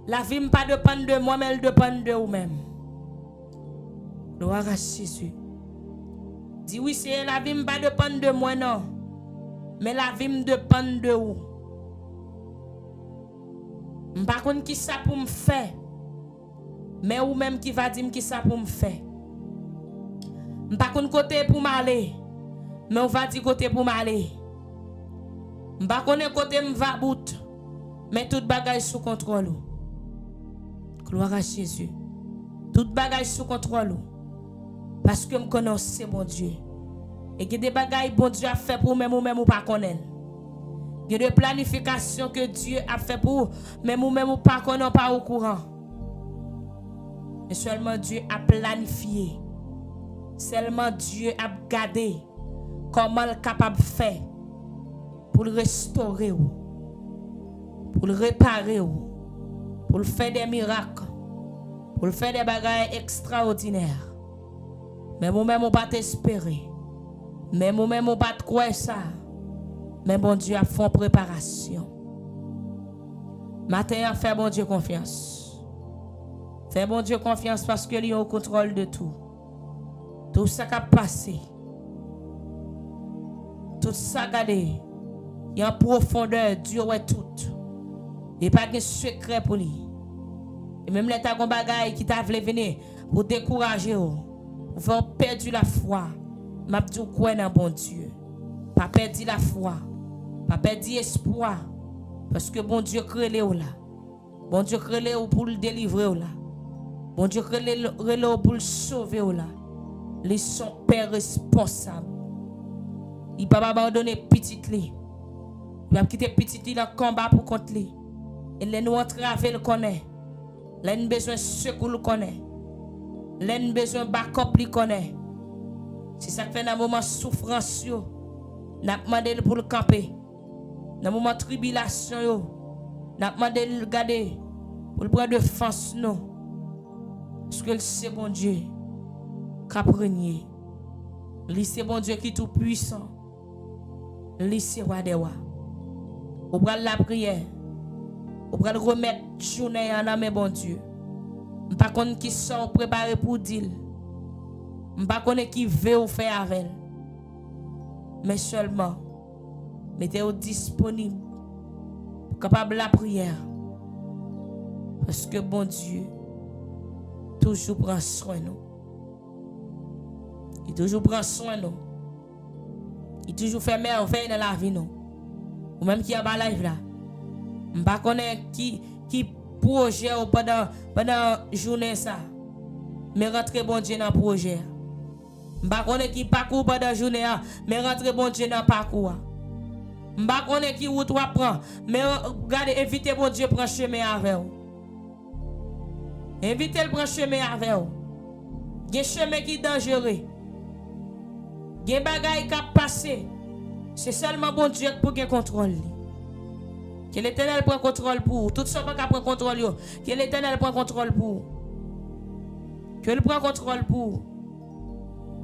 La vie ne pas dépend de moi, mais elle dépend de vous-même. Gloire à Jésus. Dis oui, c'est la vie ne pas dépend de moi, non. Mais la vie me dépend de vous. Je ne sais pas qui ça pour me faire. Mais vous-même qui va dire qui ça pour me faire. Je ne sais pas côté pour m'aller. Mais on va dire côté pour m'aller. Je ne sais pas côté me va bout. Mais tout bagage sous contrôle. Gloire à Jésus. Tout bagage sous contrôle. Parce que je connais c'est bon Dieu. Et que des bagages bon Dieu a fait pour même ou pas connaître. Il y a des planifications que Dieu a fait pour même ou pas connaître pas au courant. Mais seulement Dieu a planifié. Seulement Dieu a gardé comment il est capable de faire pour le restaurer, pour le réparer, pour le faire des miracles, pour le faire des bagages extraordinaires. Mais moi-même, on ne pas t'espérer. Mais moi-même, on ne pas te croire ça. Mais bon Dieu a fait préparation. Matin, fais bon Dieu confiance. Fais bon Dieu confiance parce qu'il est au contrôle de tout. Tout ça qui a passé. Tout ça, regardez. Il y a en profondeur, Dieu est tout. Il n'y a pas de secret pour lui. Et même les gens qui t'a voulu venir pour décourager, pour faire perdre la foi. M'a dit quoi dans bon Dieu. Pas perdre la foi. Pas perdre espoir. Parce que bon Dieu crée là. Bon Dieu crée pour le délivrer là. Bon Dieu crée pour le sauver là. Les sont père responsable. Il ne peut pas abandonner petit li. Il va quitter petit li dans le combat pour contre lui. Et les nous entraver le connaît. Les besoin de secours le connaît. Les besoin de backup le connaît. C'est ça qui fait dans le moment de souffrance, nous avons demandé pour le camper. Dans le moment de tribulation, nous avons demandé de le garder pour le prendre de force. Parce que c'est bon Dieu qui a régné. C'est bon Dieu qui est tout puissant. C'est roi des rois. Au bras de la prière, au bras de remettre journée en âme, bon Dieu. Je ne sais pas qui sont préparés pour dire. Je ne sais pas qui veut faire avec elle. Mais seulement, mettez-vous disponible pour capable la prière. Parce que bon Dieu, toujours prend soin de nous. Il toujours prend soin de nous. Il toujours fait merveille dans la vie nous. Ou même qui a pas live là. Je ne sais pas qui projet pendant la journée ça. Mais rentrez bon Dieu dans le projet. Je ne sais pas qui parcourt pendant la journée, mais rentrez bon Dieu dans le parcours. Je ne sais pas qui route prend, mais regardez, évitez bon Dieu prendre chemin avec vous. Évitez le prendre chemin avec vous. Il y a un chemin qui est dangereux. Il y a des bagages qui passent. C'est seulement bon Dieu pour qu'il contrôle. Que l'Éternel prend contrôle pour. Tout ce qui prend contrôle, que l'Éternel prend contrôle pour. Que il prend contrôle pour.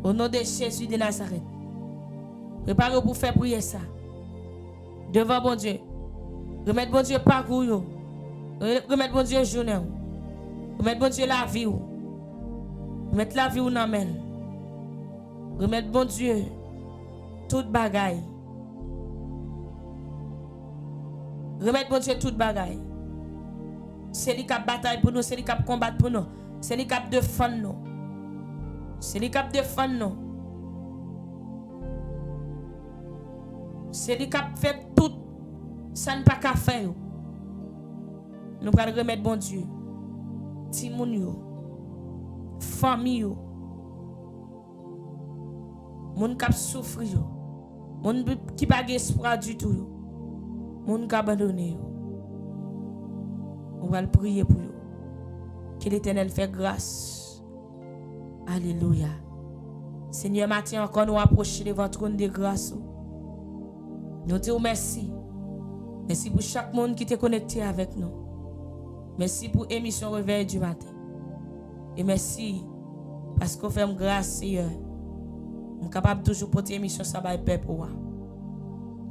Au nom de Jésus de Nazareth. Préparez-vous pour faire prier ça. Devant bon Dieu. Remettre bon Dieu parcours. Remettre bon Dieu journée. Remettre bon Dieu la vie. Remettre la vie ou nan men. Remettre bon Dieu toute bagaille. Remettre bon Dieu toute bagaille. C'est lui qui a bataille pour nous, c'est lui qui a combattre pour nous, c'est lui qui a défendre nous. C'est lui qui a défendre nous. C'est lui qui a fait tout ça ne pas qu'à faire. Nous allons remettre bon Dieu. Timoun yo. Famille yo. Moun k'ap souffri yo. Moun qui pas espoir du tout yo. Moun qui abandonné yo. On va le prier pour yo. Que l'Éternel fait grâce. Alléluia. Seigneur, matin encore nous approcher devant votre trône de grâce. Nous te remercions. Merci pour chaque monde qui est connecté avec nous. Merci pour l'émission Réveil du matin. Et merci parce qu'on fait grâce, Seigneur. On est capable de toujours porter l'émission ça va paix pour moi.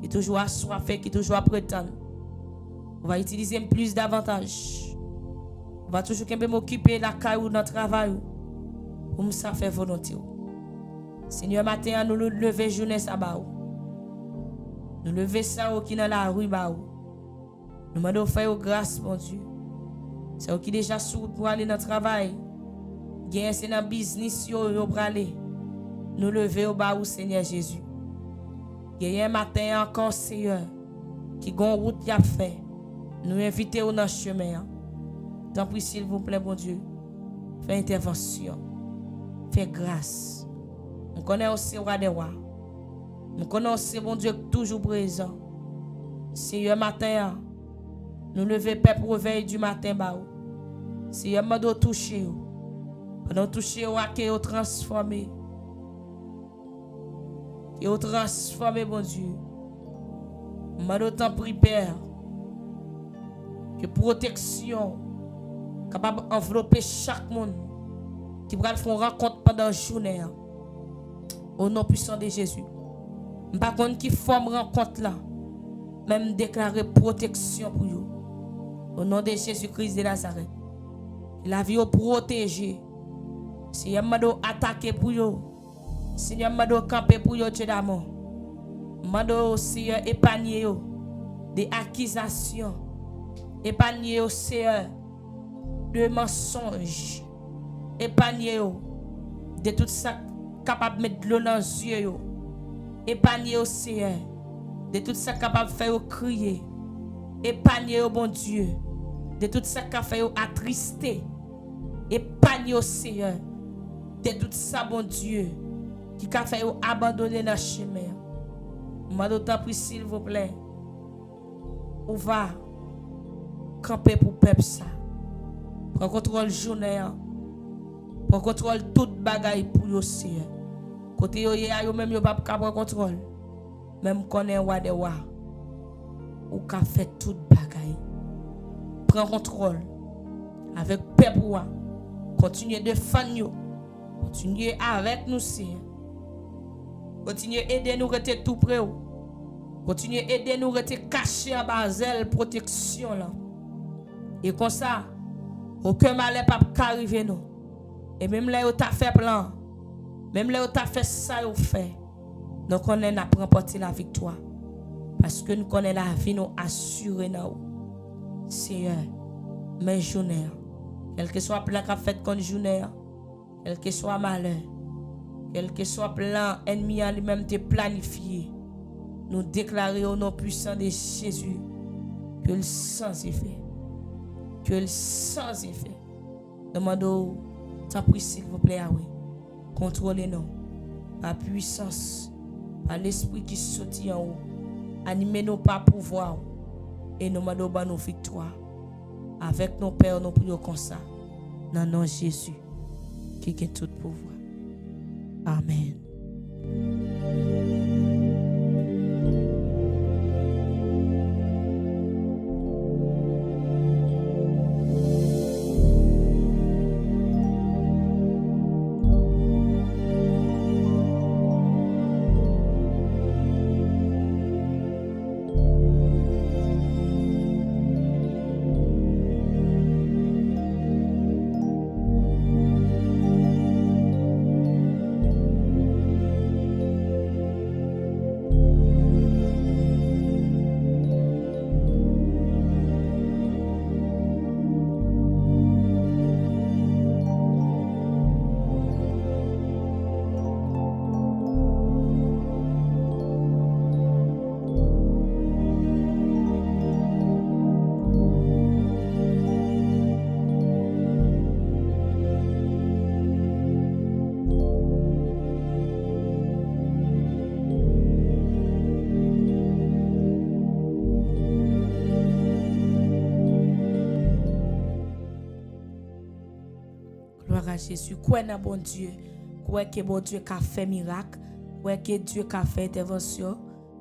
Qui toujours assoiffé, qui toujours prétendre. On va utiliser plus davantage. On va toujours m'occuper de la caille ou de notre travail. Pour me faire volonté. Seigneur, matin, nous lever journée ça va. Nous lever ça qui dans la rue ba. Nous demandons faire grâce, mon Dieu. C'est qui déjà sur pour aller dans le travail. Gain c'est dans business yo pour aller. Nous lever au bas au Seigneur Jésus. Gain matin encore Seigneur qui gon route y a fait. Nous inviter au dans chemin. Tant pis s'il vous plaît bon Dieu. Fais intervention. Fais grâce. On connaît aussi roi des rois. On connaît aussi bon Dieu toujours présent. Seigneur matin nous lever peuple réveil du matin ba. Seigneur m'a toucher. Pendant toucher ou que transformer. Et au transformer bon Dieu. M'a d'autant prie Père que protection capable d'envelopper chaque monde qui va faire rencontre pendant la journée. Au nom puissant de Jésus. Par contre qui forme rencontre là, même déclarer protection pour vous. Au nom de Jésus-Christ de Nazareth. La vie au protéger. Seigneur m'a attaquer pour vous. Seigneur m'a camper pour vous Dieu d'amour. M'a Seigneur épargner des accusations. Épargner Seigneur de mensonges. Épargner de tout ça capable de mettre de l'eau dans les yeux. Épargner au Seigneur de tout ça capable de faire crier. Épargner au bon Dieu de tout ça qui fait attrister. Épargner au Seigneur de tout ça bon Dieu qui a fait abandonner dans le chemin. M'a d'autant pris s'il vous plaît. On va camper pour peuple ça. Prends contrôle journée. Prends contrôle toute bagaille pour yo Seigneur. Côté yo yo même yo pas prendre contrôle. Même connaît roi de roi. Ou ka fait toute bagaille. Prends contrôle avec peuple. Continuez de défendre yo. Continuez avec nous Seigneur. Continuez aider nous rester tout près. Continuez aider nous rester cachés en bas protection là. Et comme ça, aucun malheur pas arriver nous. Et même là où tu as fait plan, même là où tu as fait ça, où fait, nous connaissons à remporter la victoire. Parce que nous connaissons la vie, nous assurer nous. Seigneur, mes journées, quel que soit plan qu'a fait comme journée, quel que soit malheur, quel que soit plan ennemi à lui-même te planifié, nous déclarons au nom puissant de Jésus que le sans effet, que le sans effet. Demandons, t'en prie s'il vous plaît, oui. Contrôlez-nous par puissance, par l'esprit qui sortit en haut. Animez-nous par pouvoir et nous demandons nos victoires. Avec nos pères, nous prions comme ça. Dans le nom de Jésus, qui est tout pouvoir. Amen. Jésus. Croire dans bon Dieu. Croire que bon Dieu a fait miracle. Croire que Dieu a fait intervention.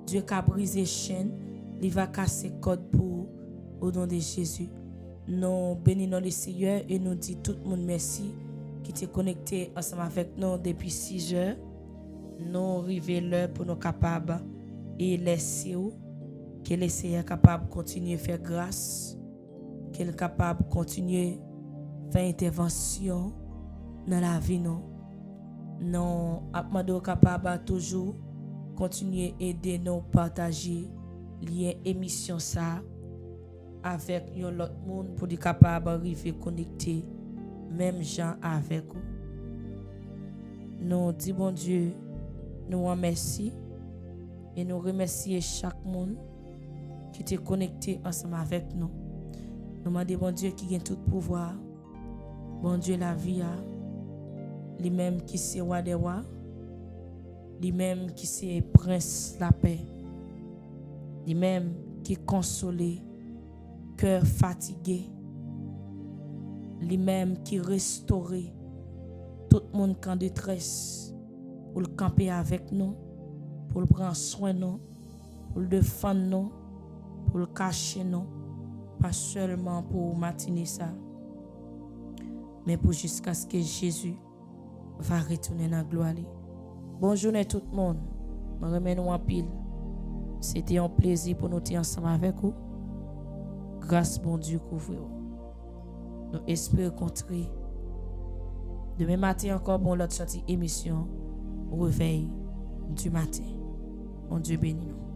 Dieu a brisé chaîne. Il va casser code pour au nom de Jésus. Nous bénissons le Seigneur et nous disons tout le monde merci qui t'est connecté ensemble avec nous depuis 6 heures. Nous arrivons l'heure pour nous capables et laisser que le Seigneur est capable de continuer à faire grâce, qu'il est capable de continuer à faire intervention dans la vie. Nous sommes capables de toujours continuer à aider nous, partager lien émission ça avec l'autre monde pour être capable d'arriver connecter même gens avec vous. Nous disons bon Dieu, nous remercions et nous remercions chaque monde qui est connecté ensemble avec nous. Nous demandons bon Dieu qui a tout pouvoir, bon Dieu la vie, lui-même qui c'est roi des rois, lui-même qui c'est prince la paix, lui-même qui console cœur fatigué, lui-même qui restaure tout le monde en détresse pour le camper avec nous, pour le prendre soin de nous, pour le défendre nous, pour le cacher nous, pas seulement pour matiner ça, mais pour jusqu'à ce que Jésus va retourner dans la gloire. Bonne journée tout le monde. Je remets nous en pile. C'était un plaisir pour nous être ensemble avec vous. Grâce bon Dieu couvre. Nous espérons rencontrer demain matin encore bon l'autre sortie émission au réveil du matin. Mon Dieu bénit nous.